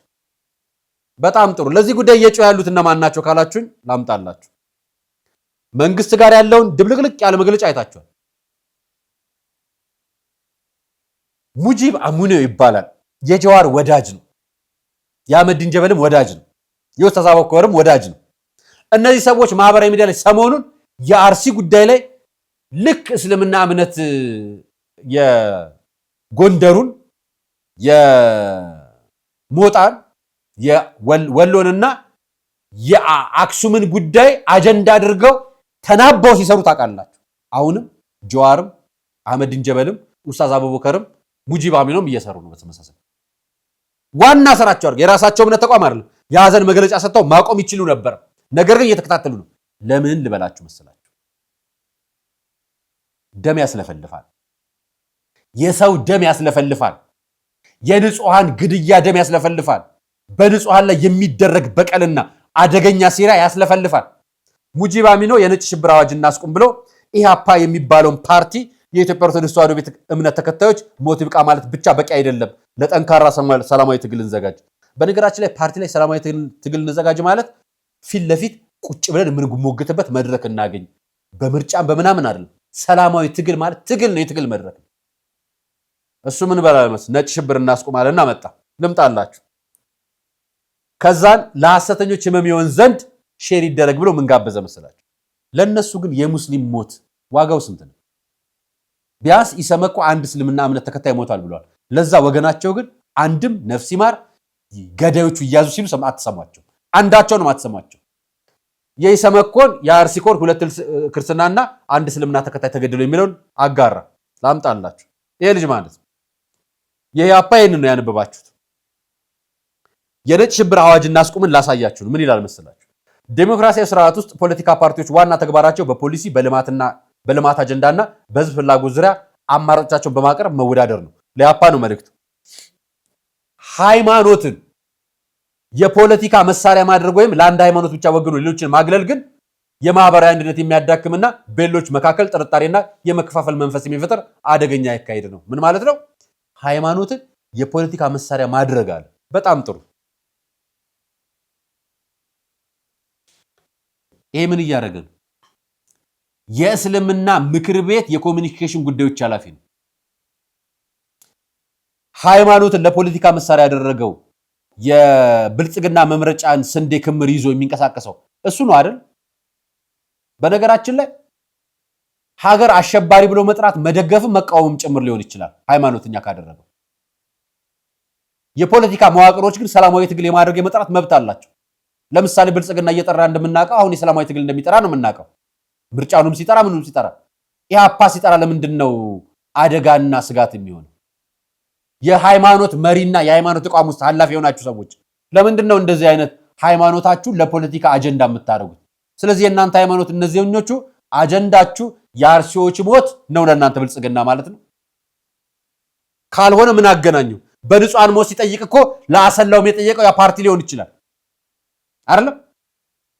በጣም ጥሩ። ለዚህ ጉዳይ እየጮሁ ያሉት እነማን ናቸው ካላችሁኝ ላምጣላችሁ። መንግስት ጋር ያለውን ድብልቅልቅ ያለ መግለጫ አይታችኋል። ሙጂብ አሙኔው ይባላል። የጀዋር ወዳጅ ነው። የአህመዲን ጀበልም ወዳጅ ነው። የኡስታዝ አቡበከርም ወዳጅ ነው። እነዚህ ሰዎች ማህበራዊ ሚዲያ ላይ ሰሞኑን የአርሲ ጉዳይ ላይ ልክ እስልምና እምነት የጎንደሩን የሞጣን የወሎንና የአክሱምን ጉዳይ አጀንዳ አድርገው ተናበው ሲሰሩ ታውቃላችሁ። አሁንም ጀዋርም አህመዲን ጀበልም ኡስታዝ አቡበከርም ሙጂብ አሚኖም እየሰሩ ነው። በተመሳሳይ ዋና ስራቸው አድርገው የራሳቸው እምነት ተቋም አይደለም የሀዘን መግለጫ ሰጥተው ማቆም ይችሉ ነበር። ነገር ግን እየተከታተሉ ነው። ለምን ልበላችሁ መሰላችሁ? ደም ያስለፈልፋል። የሰው ደም ያስለፈልፋል። የንጹሃን ግድያ ደም ያስለፈልፋል። በንጹሃን ላይ የሚደረግ በቀልና አደገኛ ሴራ ያስለፈልፋል። ሙጂብ አሚኖ የነጭ ሽብር አዋጅ እናስቁም ብሎ ኢህአፓ የሚባለውን ፓርቲ የኢትዮጵያ ኦርቶዶክስ ተዋሕዶ ቤተ እምነት ተከታዮች ሞት ይብቃ ማለት ብቻ በቂ አይደለም፣ ለጠንካራ ሰላማዊ ትግል እንዘጋጅ። በነገራችን ላይ ፓርቲ ላይ ሰላማዊ ትግል እንዘጋጅ ማለት ፊት ለፊት ቁጭ ብለን የምንሞግትበት መድረክ እናገኝ፣ በምርጫም በምናምን አይደለም። ሰላማዊ ትግል ማለት ትግል ነው፣ የትግል መድረክ። እሱ ምን በላልመስ ነጭ ሽብር እናስቁም አለና መጣ። ልምጣላችሁ። ከዛን ለሐሰተኞች ህመም ይሆን ዘንድ ሼር ይደረግ ብሎ ምን ጋበዘ መሰላችሁ? ለነሱ ግን የሙስሊም ሞት ዋጋው ስንት ነው? ቢያንስ ኢሰመኮ አንድ እስልምና እምነት ተከታይ ሞቷል ብለዋል። ለዛ ወገናቸው ግን አንድም ነፍስ ይማር ገዳዮቹ ይያዙ ሲሉ አትሰሟቸው፣ አንዳቸውንም አትሰሟቸው። የኢሰመኮን የአርሲኮን 2 ክርስትናና 1 እስልምና ተከታይ ተገደሉ የሚለውን አጋራ። ላምጣላችሁ። ይሄ ልጅ ማለት ነው የኢህአፓ ይሄንን ነው ያነበባችሁት። የነጭ ሽብር አዋጅ እናስቁምን ላሳያችሁ ነው። ምን ይላል መሰላችሁ? ዴሞክራሲያዊ ስርዓት ውስጥ ፖለቲካ ፓርቲዎች ዋና ተግባራቸው በፖሊሲ በልማት አጀንዳና በህዝብ ፍላጎት ዙሪያ አማራጮቻቸውን በማቅረብ መወዳደር ነው። ለኢህአፓ ነው መልእክቱ። ሃይማኖትን የፖለቲካ መሳሪያ ማድረግ ወይም ለአንድ ሃይማኖት ብቻ ወግኖ ሌሎችን ማግለል ግን የማህበራዊ አንድነት የሚያዳክምና በሌሎች መካከል ጥርጣሬና የመከፋፈል መንፈስ የሚፈጠር አደገኛ ያካሄድ ነው። ምን ማለት ነው? ሃይማኖትን የፖለቲካ መሳሪያ ማድረግ አለ። በጣም ጥሩ። ይሄ ምን እያደረገ ነው? የእስልምና ምክር ቤት የኮሚኒኬሽን ጉዳዮች ኃላፊ ነው። ሃይማኖትን ለፖለቲካ መሳሪያ ያደረገው የብልጽግና መምረጫን ስንዴ ክምር ይዞ የሚንቀሳቀሰው እሱ ነው አይደል? በነገራችን ላይ ሀገር አሸባሪ ብሎ መጥራት መደገፍም መቃወምም ጭምር ሊሆን ይችላል ሃይማኖተኛ ካደረገው። የፖለቲካ መዋቅሮች ግን ሰላማዊ ትግል የማድረግ የመጥራት መብት አላቸው። ለምሳሌ ብልጽግና እየጠራ እንደምናቀው አሁን የሰላማዊ ትግል እንደሚጠራ ነው የምናቀው። ምርጫውንም ሲጠራ ምንም ሲጠራ ኢህአፓ ሲጠራ ለምንድነው አደጋና ስጋት የሚሆነው? የሃይማኖት መሪና የሃይማኖት ተቋም ውስጥ ኃላፊ የሆናችሁ ሰዎች ለምንድነው እንደዚህ አይነት ሃይማኖታችሁ ለፖለቲካ አጀንዳ የምታደርጉት? ስለዚህ የእናንተ ሃይማኖት እነዚህኞቹ አጀንዳችሁ የአርሲዎች ሞት ነው ለእናንተ ብልጽግና ማለት ነው። ካልሆነ ምን አገናኘው? በንጹሃን ሞት ሲጠይቅ እኮ ለአሰላውም የጠየቀው ያ ፓርቲ ሊሆን ይችላል አይደለም?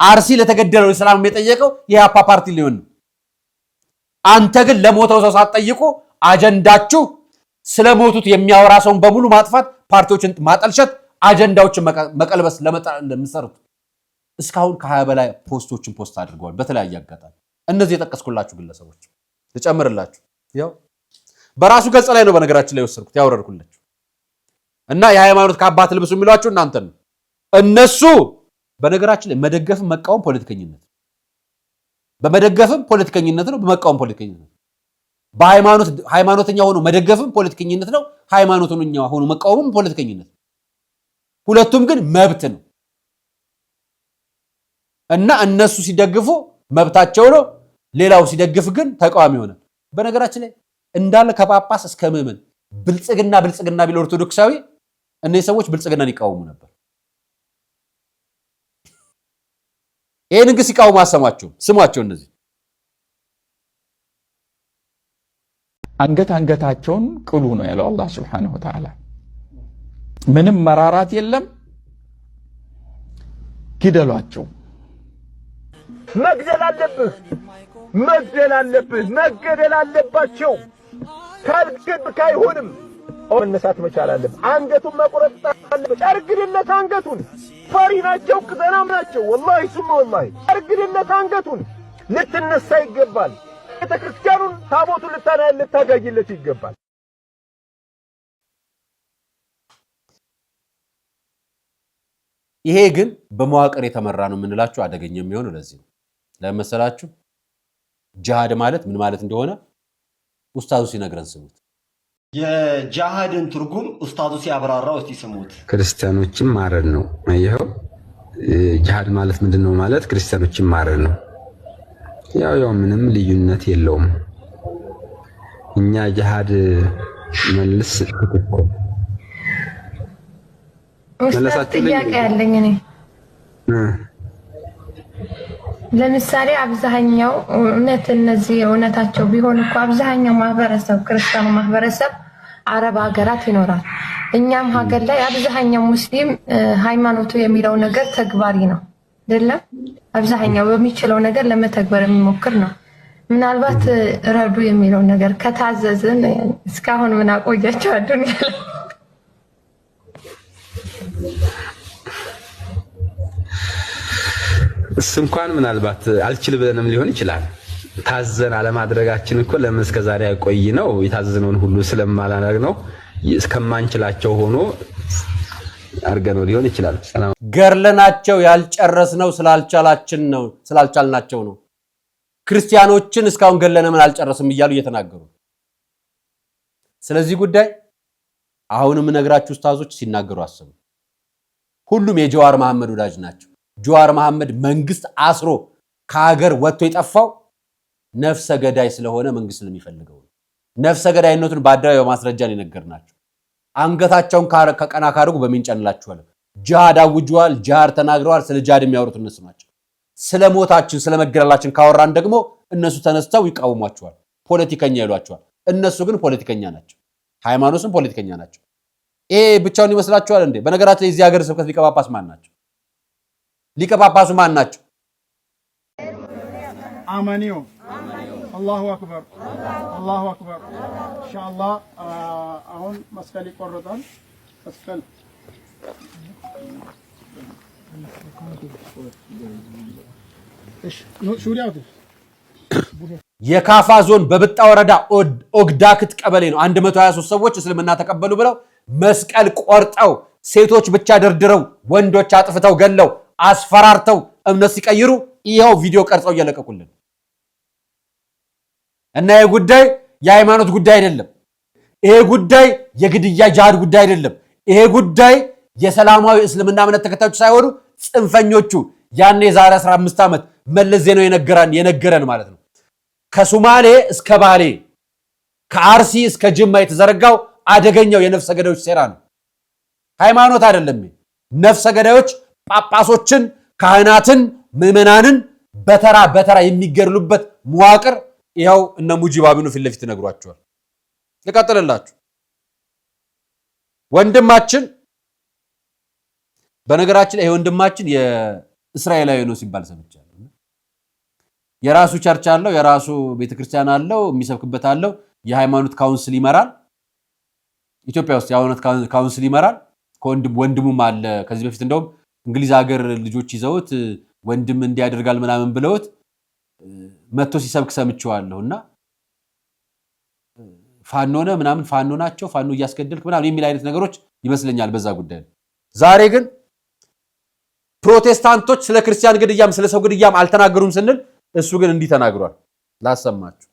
አርሲ ለተገደለው ሰላም የጠየቀው የኢህአፓ ፓርቲ ሊሆን ነው። አንተ ግን ለሞተው ሰው ሳትጠይቁ አጀንዳችሁ ስለሞቱት የሚያወራ ሰውን በሙሉ ማጥፋት፣ ፓርቲዎችን ማጠልሸት፣ አጀንዳዎችን መቀልበስ ለምትሰሩት እስካሁን ከ20 በላይ ፖስቶችን ፖስት አድርገዋል በተለያየ አጋጣሚ። እነዚህ የጠቀስኩላችሁ ግለሰቦች ልጨምርላችሁ፣ ያው በራሱ ገጽ ላይ ነው በነገራችን ላይ ወሰድኩት ያወረድኩላችሁ እና የሃይማኖት ከአባት ልብሱ የሚሏችሁ እናንተ ነው። እነሱ በነገራችን ላይ መደገፍም መቃወም ፖለቲከኝነት፣ በመደገፍም ፖለቲከኝነት ነው፣ በመቃወም ፖለቲከኝነት። በሃይማኖት ሃይማኖተኛ ሆኖ መደገፍም ፖለቲከኝነት ነው፣ ሃይማኖተኛ ሆኖ መቃወምም ፖለቲከኝነት። ሁለቱም ግን መብት ነው እና እነሱ ሲደግፉ መብታቸው ነው፣ ሌላው ሲደግፍ ግን ተቃዋሚ ይሆናል። በነገራችን ላይ እንዳለ ከጳጳስ እስከ ምዕመን ብልጽግና ቢል ኦርቶዶክሳዊ እነዚህ ሰዎች ብልጽግናን ይቃወሙ ነበር። ይሄን ግን ሲቃወሙ አሰማቸው፣ ስሟቸው። እነዚህ አንገታቸውን ቅሉ ነው ያለው አላህ Subhanahu Wa Ta'ala። ምንም መራራት የለም፣ ግደሏቸው። መግደል አለባቸው። ካልገድክ አይሆንም። መነሳት መቻል አለብህ። አንገቱን መቁረጥ አለብህ። ጨርግድለት አንገቱን። ፈሪ ናቸው፣ ቅዘናም ናቸው። ወላሂ ሱም ወላሂ ጨርግድለት አንገቱን። ልትነሳ ይገባል። ቤተክርስቲያኑን ታቦቱን ልታጋይለት ይገባል። ይሄ ግን በመዋቅር የተመራ ነው የምንላችሁ አደገኛ የሚሆነው ለዚህ ነው። ለመሰላችሁ ጂሃድ ማለት ምን ማለት እንደሆነ ኡስታዙ ሲነግረን ስሙት። የጂሃድን ትርጉም ኡስታዙ ሲያብራራው እስቲ ስሙት። ክርስቲያኖችን ማረድ ነው። አይየው ጂሃድ ማለት ምንድነው ማለት ክርስቲያኖችን ማረድ ነው። ያው ምንም ልዩነት የለውም። እኛ ጂሃድ መልስ ትክክል መለሳችሁ ጥያቄ ያለኝ እኔ ለምሳሌ አብዛኛው እውነታቸው ቢሆን እኮ አብዛኛው ማህበረሰብ ክርስቲያኑ ማህበረሰብ አረብ ሀገራት ይኖራል። እኛም ሀገር ላይ አብዛኛው ሙስሊም ሃይማኖቱ የሚለው ነገር ተግባሪ ነው አይደለም? አብዛኛው በሚችለው ነገር ለመተግበር የሚሞክር ነው። ምናልባት ረዱ የሚለው ነገር ከታዘዝን እስካሁን ምን አቆያቸው አዱንያ እንኳን ምናልባት አልችል ብለንም ሊሆን ይችላል። ታዘን አለማድረጋችን እኮ ለምን እስከዛሬ ያቆይ ነው የታዘነውን ሁሉ ስለማላደርግ ነው እስከማንችላቸው ሆኖ አርገነው ሊሆን ይችላል። ሰላም ገርለናቸው ያልጨረስነው ስላልቻልናቸው ነው። ክርስቲያኖችን እስካሁን ገለነ ምን አልጨረስም እያሉ እየተናገሩ። ስለዚህ ጉዳይ አሁንም ነግራችሁ ኡስታዞች ሲናገሩ አሰሙ። ሁሉም የጀዋር መሐመድ ወዳጅ ናቸው። ጀዋር መሐመድ መንግስት አስሮ ከሀገር ወጥቶ የጠፋው ነፍሰ ገዳይ ስለሆነ መንግስት ስለሚፈልገው ነው። ነፍሰ ገዳይነቱን በአደባባይ በማስረጃ ነው የነገርናቸው። አንገታቸውን ከቀና ካደረጉ በሚንጨንላቸዋል። ጂሃድ አውጀዋል፣ ጂሃድ ተናግረዋል። ስለ ጂሃድ የሚያወሩት እነሱ ናቸው። ስለ ሞታችን ስለ መገደላችን ካወራን ደግሞ እነሱ ተነስተው ይቃወሟቸዋል፣ ፖለቲከኛ ይሏቸዋል። እነሱ ግን ፖለቲከኛ ናቸው፣ ሃይማኖትም ፖለቲከኛ ናቸው። ይሄ ብቻውን ይመስላችኋል እንዴ? በነገራችን ላይ እዚህ ሀገር ስብከት ሊቀ ጳጳስ ማን ናቸው? ሊቀ ጳጳሱ ማን ናቸው? አማኒው አላሁ አክበር አላሁ አክበር። ኢንሻአላህ አሁን መስቀል ይቆረጣል። መስቀል የካፋ ዞን በብጣ ወረዳ ኦግዳክት ቀበሌ ነው 123 ሰዎች እስልምና ተቀበሉ ብለው መስቀል ቆርጠው ሴቶች ብቻ ደርድረው ወንዶች አጥፍተው ገለው አስፈራርተው እምነት ሲቀይሩ ይሄው ቪዲዮ ቀርጸው እየለቀቁልን እና ይሄ ጉዳይ የሃይማኖት ጉዳይ አይደለም። ይሄ ጉዳይ የግድያ ጂሃድ ጉዳይ አይደለም። ይሄ ጉዳይ የሰላማዊ እስልምና እምነት ተከታዮች ሳይሆኑ ጽንፈኞቹ ያኔ ዛሬ 15 ዓመት መለስ ዜናዊ የነገረን ማለት ነው። ከሶማሌ እስከ ባሌ ከአርሲ እስከ ጅማ የተዘረጋው አደገኛው የነፍሰ ገዳዮች ሴራ ነው። ሃይማኖት አይደለም። ነፍሰ ገዳዮች ጳጳሶችን፣ ካህናትን፣ ምዕመናንን በተራ የሚገድሉበት መዋቅር ይኸው እነ ሙጂብ አሚኑ ፊት ለፊት ነግሯቸዋል። ልቀጥልላችሁ። ወንድማችን በነገራችን ይሄ ወንድማችን የእስራኤላዊ ነው ሲባል ሰምቻለሁ። የራሱ ቸርች አለው፣ የራሱ ቤተክርስቲያን አለው፣ የሚሰብክበት አለው፣ የሃይማኖት ካውንስል ይመራል። ኢትዮጵያ ውስጥ የሃይማኖት ካውንስል ይመራል። ወንድሙም አለ። ከዚህ በፊት እንደውም እንግሊዝ ሀገር ልጆች ይዘውት ወንድም እንዲያደርጋል ምናምን ብለውት መጥቶ ሲሰብክ ሰምቼዋለሁና ፋኖነ ምናምን ፋኖ ናቸው ፋኖ እያስገደልክ ምናምን የሚል አይነት ነገሮች ይመስለኛል በዛ ጉዳይ። ዛሬ ግን ፕሮቴስታንቶች ስለ ክርስቲያን ግድያም ስለ ሰው ግድያም አልተናገሩም ስንል እሱ ግን እንዲህ ተናግሯል። ላሰማችሁ።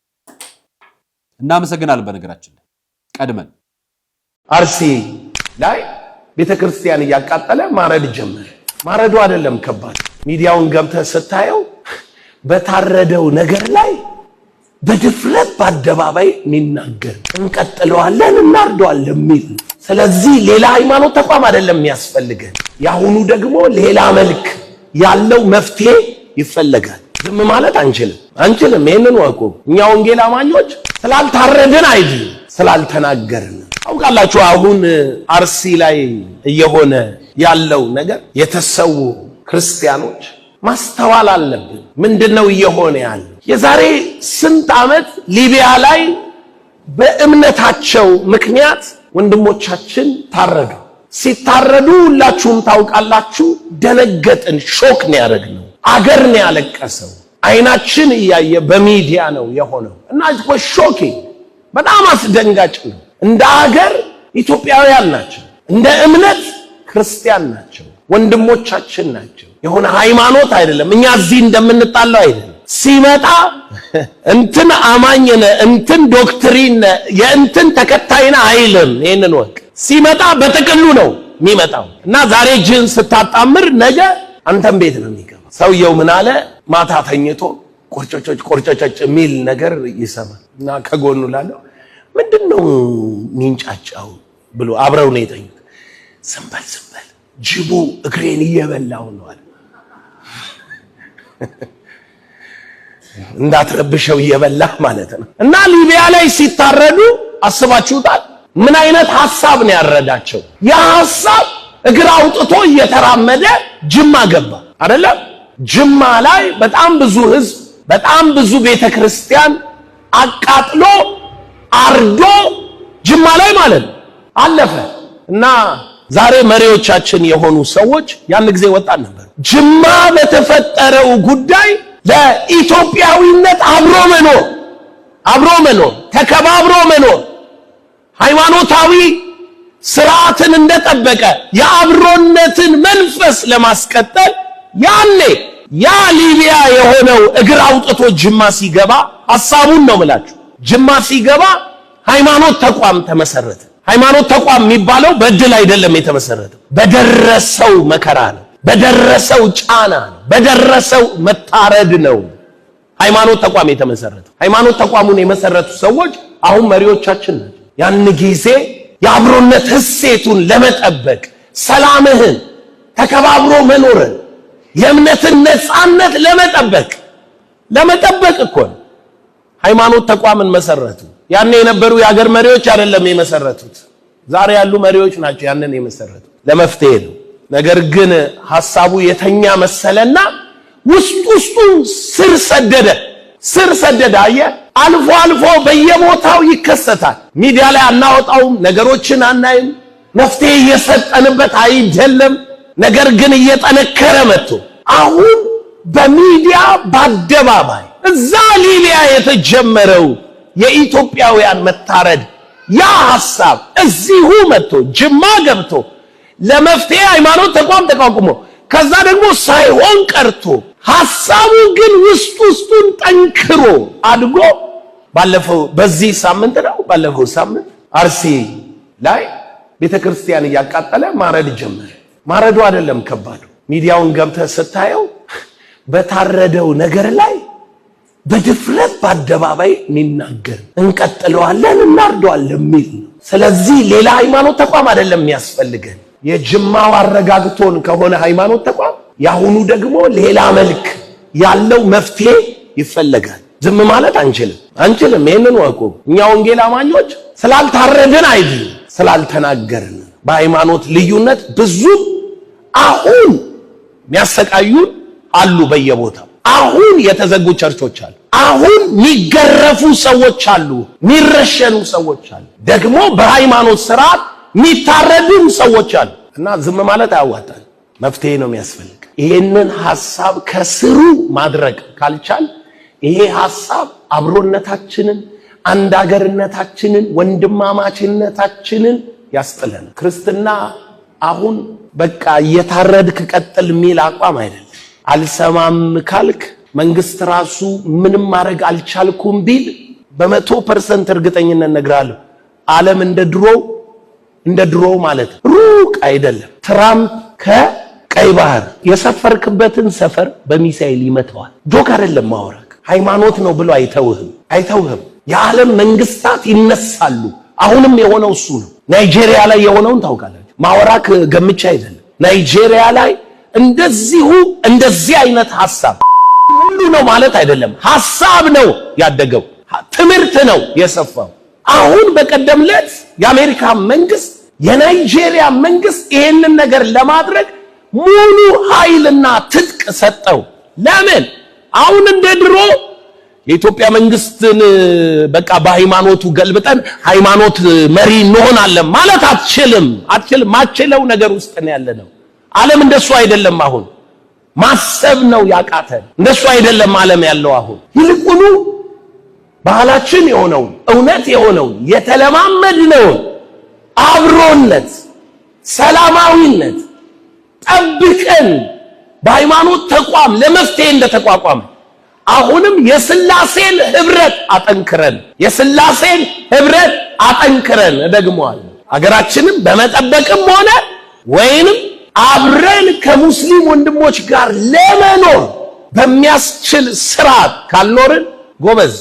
እናመሰግናለን። በነገራችን ላይ ቀድመን አርሲ ላይ ቤተክርስቲያን እያቃጠለ ማረድ ጀመረ። ማረዱ አይደለም ከባድ፣ ሚዲያውን ገብተህ ስታየው በታረደው ነገር ላይ በድፍረት በአደባባይ የሚናገር እንቀጥለዋለን እናርደዋለን የሚል። ስለዚህ ሌላ ሃይማኖት ተቋም አይደለም የሚያስፈልገን። ያሁኑ ደግሞ ሌላ መልክ ያለው መፍትሄ ይፈልጋል። ዝም ማለት አንችልም። ይሄንን ወቁ። እኛ ወንጌል አማኞች ስላልታረድን አይደለም ስላልተናገርን። አውቃላችሁ አሁን አርሲ ላይ እየሆነ ያለው ነገር የተሰው ክርስቲያኖች ማስተዋል አለብን። ምንድነው እየሆነ ያለው? የዛሬ ስንት ዓመት ሊቢያ ላይ በእምነታቸው ምክንያት ወንድሞቻችን ታረዱ። ሲታረዱ ሁላችሁም ታውቃላችሁ። ደነገጥን። ሾክ ነው ያደረግነው። አገር ነው ያለቀሰው። አይናችን እያየ በሚዲያ ነው የሆነው እና ሾክ በጣም አስደንጋጭ ነው። እንደ አገር ኢትዮጵያውያን ናቸው፣ እንደ እምነት ክርስቲያን ናቸው፣ ወንድሞቻችን ናቸው። የሆነ ሃይማኖት አይደለም። እኛ እዚህ እንደምንጣለው አይደለም። ሲመጣ እንትን አማኝነ እንትን ዶክትሪን የእንትን ተከታይና አይልም። ይሄንን ወቅ ሲመጣ በጥቅሉ ነው የሚመጣው እና ዛሬ ጅን ስታጣምር ነገ አንተም ቤት ነው የሚገባው። ሰውየው ምን አለ? ማታ ተኝቶ ቆርጨጭ የሚል ነገር ይሰማል እና ከጎኑ ላለው ምንድነው ሚንጫጫው ብሎ አብረው ነው የተኙት። ዝም በል ጅቡ እግሬን እየበላው ነው አለ። እንዳትረብሸው እየበላህ ማለት ነው። እና ሊቢያ ላይ ሲታረዱ አስባችሁታል? ምን አይነት ሐሳብ ነው ያረዳቸው? ያ ሐሳብ እግር አውጥቶ እየተራመደ ጅማ ገባ አይደለም? ጅማ ላይ በጣም ብዙ ህዝብ፣ በጣም ብዙ ቤተክርስቲያን አቃጥሎ አርዶ ጅማ ላይ ማለት ነው አለፈ። እና ዛሬ መሪዎቻችን የሆኑ ሰዎች ያን ጊዜ ወጣን ነበር። ጅማ በተፈጠረው ጉዳይ ለኢትዮጵያዊነት አብሮ መኖር ተከባብሮ መኖር ሃይማኖታዊ ስርዓትን እንደጠበቀ የአብሮነትን መንፈስ ለማስቀጠል ያኔ ያ ሊቢያ የሆነው እግር አውጥቶ ጅማ ሲገባ ሐሳቡን ነው የምላችሁ። ጅማ ሲገባ ሃይማኖት ተቋም ተመሰረተ። ሃይማኖት ተቋም የሚባለው በእድል አይደለም የተመሰረተው፣ በደረሰው መከራ ነው፣ በደረሰው ጫና ነው፣ በደረሰው መታረድ ነው ሃይማኖት ተቋም የተመሰረተው። ሃይማኖት ተቋሙን የመሰረቱ ሰዎች አሁን መሪዎቻችን ናቸው። ያን ጊዜ የአብሮነት እሴቱን ለመጠበቅ ሰላምህን፣ ተከባብሮ መኖርን፣ የእምነትን ነፃነት ለመጠበቅ እኮ ነው ሃይማኖት ተቋምን መሰረቱ። ያኔ የነበሩ የሀገር መሪዎች አይደለም የመሰረቱት፣ ዛሬ ያሉ መሪዎች ናቸው ያንን የመሰረቱት። ለመፍትሄ ነው። ነገር ግን ሐሳቡ የተኛ መሰለና ውስጡ ስር ሰደደ። አየህ፣ አልፎ በየቦታው ይከሰታል። ሚዲያ ላይ አናወጣውም፣ ነገሮችን አናይም፣ መፍትሄ እየሰጠንበት አይደለም። ነገር ግን እየጠነከረ መጥቶ አሁን በሚዲያ በአደባባይ እዛ ሊቢያ የተጀመረው የኢትዮጵያውያን መታረድ ያ ሐሳብ እዚሁ መጥቶ ጅማ ገብቶ ለመፍትሄ ሃይማኖት ተቋም ተቋቁሞ ከዛ ደግሞ ሳይሆን ቀርቶ ሐሳቡ ግን ውስጡን ጠንክሮ አድጎ ባለፈው ሳምንት አርሲ ላይ ቤተክርስቲያን እያቃጠለ ማረድ ጀመረ። ማረዱ አይደለም ከባዱ፣ ሚዲያውን ገብተህ ስታየው በታረደው ነገር ላይ በድፍረት በአደባባይ የሚናገር እንቀጥለዋለን እናርደዋለን የሚል ነው። ስለዚህ ሌላ ሃይማኖት ተቋም አይደለም የሚያስፈልገን። የጅማው አረጋግቶን ከሆነ ሃይማኖት ተቋም ያሁኑ ደግሞ ሌላ መልክ ያለው መፍትሄ ይፈልጋል። ዝም ማለት አንችልም። ይሄንን ወቁ። እኛ ወንጌል አማኞች ስላልታረድን አይደለም ስላልተናገርን። በሃይማኖት ልዩነት ብዙ አሁን የሚያሰቃዩን አሉ በየቦታው። አሁን የተዘጉ ቸርቾች አሉ። አሁን የሚገረፉ ሰዎች አሉ፣ የሚረሸኑ ሰዎች አሉ። ደግሞ በሃይማኖት ስርዓት የሚታረዱም ሰዎች አሉ። እና ዝም ማለት አያዋጣል። መፍትሄ ነው የሚያስፈልግ። ይሄንን ሐሳብ ከስሩ ማድረግ ካልቻል ይሄ ሐሳብ አብሮነታችንን፣ አንድ አገርነታችንን፣ ወንድማማችነታችንን ያስጥለናል። ክርስትና አሁን በቃ እየታረድክ ቀጥል የሚል አቋም አይደለም። አልሰማም ካልክ መንግስት ራሱ ምንም ማድረግ አልቻልኩም ቢል በ100% እርግጠኝነት እነግራለሁ ዓለም እንደ ድሮ ማለት ሩቅ አይደለም። ትራምፕ ከቀይ ባህር የሰፈርክበትን ሰፈር በሚሳኤል ይመታዋል። ጆክ አይደለም ማወራክ፣ ሃይማኖት ነው ብሎ አይተውህም። የዓለም መንግስታት ይነሳሉ። አሁንም የሆነው እሱ ነው። ናይጄሪያ ላይ የሆነውን ታውቃላችሁ። ማወራክ ገምቻ አይደለም። ናይጄሪያ ላይ እንደዚህ አይነት ሐሳብ ሁሉ ነው ማለት አይደለም። ሐሳብ ነው ያደገው፣ ትምህርት ነው የሰፋው። አሁን በቀደምለት የአሜሪካ መንግስት የናይጄሪያ መንግስት ይሄንን ነገር ለማድረግ ሙሉ ኃይልና ትጥቅ ሰጠው። ለምን? አሁን እንደ ድሮ የኢትዮጵያ መንግስትን በቃ በሃይማኖቱ ገልብጠን ሃይማኖት መሪ እንሆናለን ማለት አትችልም። ማችለው ነገር ውስጥ ነው ያለነው። ዓለም እንደሱ አይደለም። አሁን ማሰብ ነው ያቃተን። እንደሱ አይደለም ዓለም ያለው አሁን። ይልቁኑ ባህላችን የሆነው እውነት የሆነው የተለማመድነው አብሮነት፣ ሰላማዊነት ጠብቀን በሃይማኖት ተቋም ለመፍትሄ እንደተቋቋመ አሁንም የሥላሴን ህብረት አጠንክረን ደግሞአለን አገራችንን በመጠበቅም ሆነ ወይንም አብረን ከሙስሊም ወንድሞች ጋር ለመኖር በሚያስችል ስርዓት ካልኖርን ጎበዝ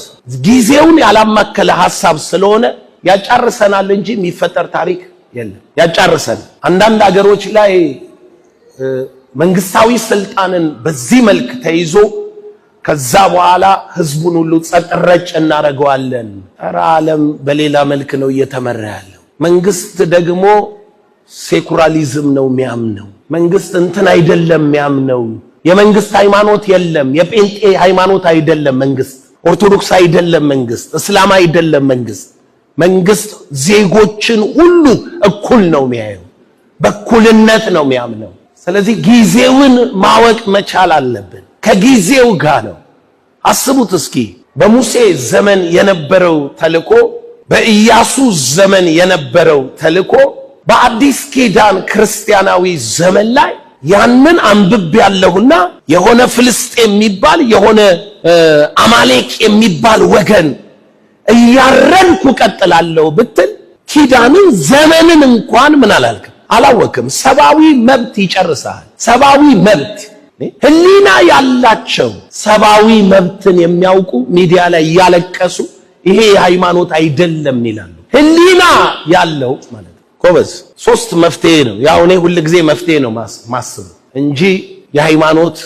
ጊዜውን ያላማከለ ሐሳብ ስለሆነ ያጫርሰናል እንጂ የሚፈጠር ታሪክ የለም። ያጫርሰናል። አንዳንድ አገሮች ላይ መንግስታዊ ስልጣንን በዚህ መልክ ተይዞ ከዛ በኋላ ህዝቡን ሁሉ ጸጥ ረጭ እናደርገዋለን። ኧረ ዓለም በሌላ መልክ ነው እየተመራ ያለው። መንግስት ደግሞ ሴኩላሪዝም ነው የሚያምነው። መንግስት እንትን አይደለም የሚያምነው። የመንግስት ሃይማኖት የለም። የጴንጤ ሃይማኖት አይደለም መንግስት። ኦርቶዶክስ አይደለም መንግስት። እስላም አይደለም መንግስት። መንግስት ዜጎችን ሁሉ እኩል ነው የሚያየው፣ በእኩልነት ነው የሚያምነው። ስለዚህ ጊዜውን ማወቅ መቻል አለብን። ከጊዜው ጋር ነው። አስቡት እስኪ በሙሴ ዘመን የነበረው ተልኮ፣ በኢያሱ ዘመን የነበረው ተልኮ በአዲስ ኪዳን ክርስቲያናዊ ዘመን ላይ ያንን አንብብ ያለሁና የሆነ ፍልስጤም የሚባል የሆነ አማሌቅ የሚባል ወገን እያረድኩ ቀጥላለሁ ብትል ኪዳንን ዘመንን እንኳን ምን አላወቅም። ሰብአዊ መብት ይጨርሳል። ሰብአዊ መብት ህሊና ያላቸው ሰብአዊ መብትን የሚያውቁ ሚዲያ ላይ እያለቀሱ ይሄ ሃይማኖት አይደለም ይላሉ። ህሊና ያለው ማለት ጎበዝ 3 መፍትሄ ነው። ያው እኔ ሁሉ ጊዜ መፍትሄ ነው ማስብ እንጂ የሃይማኖት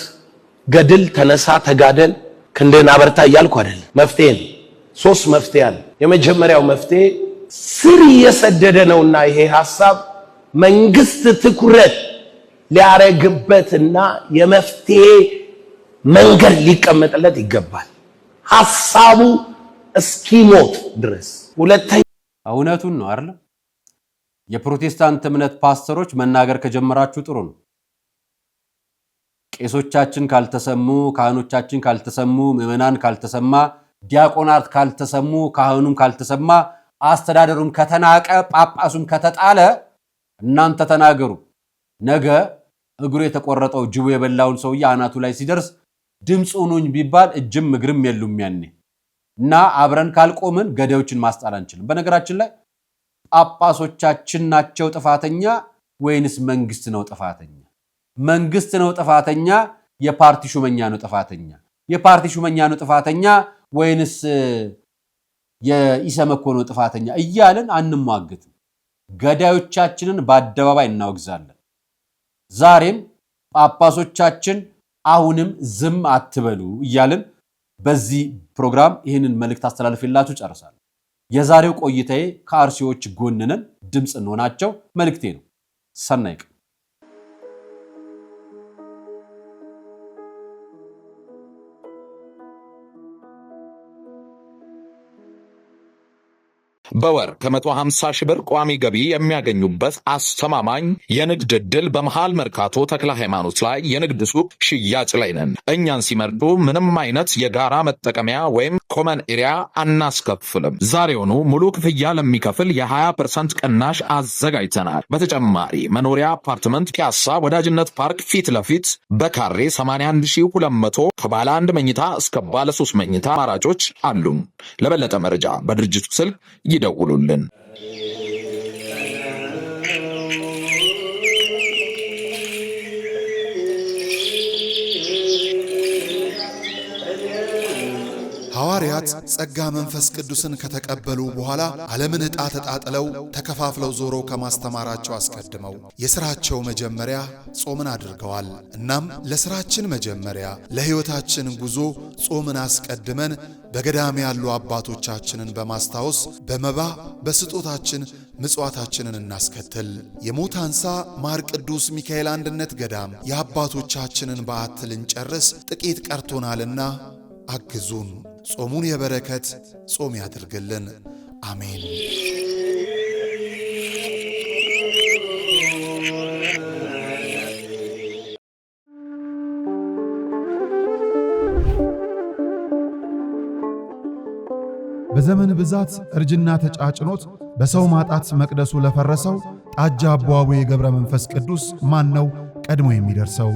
ገድል ተነሳ ተጋደል ክንድህን አበርታ እያልኩ አይደለም። መፍትሄ ነው። 3 መፍትሄ አለ። የመጀመሪያው መፍትሄ ስር እየሰደደ ነውና ይሄ ሐሳብ መንግስት ትኩረት ሊያረግበትና የመፍትሄ መንገድ ሊቀመጥለት ይገባል፣ ሐሳቡ እስኪሞት ድረስ። ሁለተኛ እውነቱን ነው አይደል? የፕሮቴስታንት እምነት ፓስተሮች መናገር ከጀመራችሁ ጥሩ ነው። ቄሶቻችን ካልተሰሙ፣ ካህኖቻችን ካልተሰሙ፣ ምዕመናን ካልተሰማ፣ ዲያቆናት ካልተሰሙ፣ ካህኑም ካልተሰማ፣ አስተዳደሩም ከተናቀ፣ ጳጳሱም ከተጣለ እናንተ ተናገሩ። ነገ እግሩ የተቆረጠው ጅቡ የበላውን ሰውዬ አናቱ ላይ ሲደርስ ድምፁ ኑኝ ቢባል እጅም እግርም የሉም ያኔ። እና አብረን ካልቆምን ገዳዮችን ማስጣል አንችልም። በነገራችን ላይ ጳጳሶቻችን ናቸው ጥፋተኛ ወይንስ መንግስት ነው ጥፋተኛ? መንግስት ነው ጥፋተኛ? የፓርቲ ሹመኛ ነው ጥፋተኛ? የፓርቲ ሹመኛ ነው ጥፋተኛ ወይንስ የኢሰመኮ ነው ጥፋተኛ? እያልን አንሟገትም። ገዳዮቻችንን በአደባባይ እናወግዛለን። ዛሬም ጳጳሶቻችን አሁንም ዝም አትበሉ እያልን በዚህ ፕሮግራም ይህንን መልእክት አስተላልፈላችሁ ጨርሳለሁ። የዛሬው ቆይታዬ ከአርሲዎች ጎን ነን፣ ድምጽ እንሆናቸው መልእክቴ ነው። ሰናይ ቀን። በወር ከ150 ሺህ ብር ቋሚ ገቢ የሚያገኙበት አስተማማኝ የንግድ ዕድል በመሃል መርካቶ ተክለ ሃይማኖት ላይ የንግድ ሱቅ ሽያጭ ላይ ነን። እኛን ሲመርጡ ምንም አይነት የጋራ መጠቀሚያ ወይም ኮመን ኤሪያ አናስከፍልም። ዛሬውኑ ሙሉ ክፍያ ለሚከፍል የ20% ቅናሽ አዘጋጅተናል። በተጨማሪ መኖሪያ አፓርትመንት ፒያሳ ወዳጅነት ፓርክ ፊት ለፊት በካሬ 81200 ከባለ 1 መኝታ እስከ ባለ 3 መኝታ አማራጮች አሉን። ለበለጠ መረጃ በድርጅቱ ስልክ ይደውሉልን። ሐዋርያት ጸጋ መንፈስ ቅዱስን ከተቀበሉ በኋላ ዓለምን ዕጣ ተጣጥለው ተከፋፍለው ዞረው ከማስተማራቸው አስቀድመው የሥራቸው መጀመሪያ ጾምን አድርገዋል። እናም ለሥራችን መጀመሪያ ለሕይወታችን ጉዞ ጾምን አስቀድመን በገዳም ያሉ አባቶቻችንን በማስታወስ በመባ በስጦታችን ምጽዋታችንን እናስከትል። የሞት አንሳ ማር ቅዱስ ሚካኤል አንድነት ገዳም የአባቶቻችንን በዓት ልንጨርስ ጥቂት ቀርቶናልና አግዙን። ጾሙን የበረከት ጾም ያድርግልን። አሜን። በዘመን ብዛት እርጅና ተጫጭኖት በሰው ማጣት መቅደሱ ለፈረሰው ጣጃ አቧዌ ገብረ መንፈስ ቅዱስ ማን ነው ቀድሞ የሚደርሰው?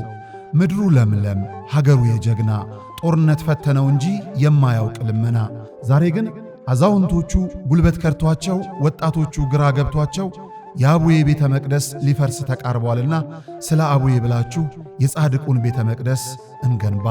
ምድሩ ለምለም ሀገሩ የጀግና ጦርነት ፈተነው እንጂ የማያውቅ ልመና። ዛሬ ግን አዛውንቶቹ ጉልበት ከርቷቸው ወጣቶቹ ግራ ገብቷቸው የአቡዬ ቤተ መቅደስ ሊፈርስ ተቃርቧልና ስለ አቡዬ ብላችሁ የጻድቁን ቤተ መቅደስ እንገንባ።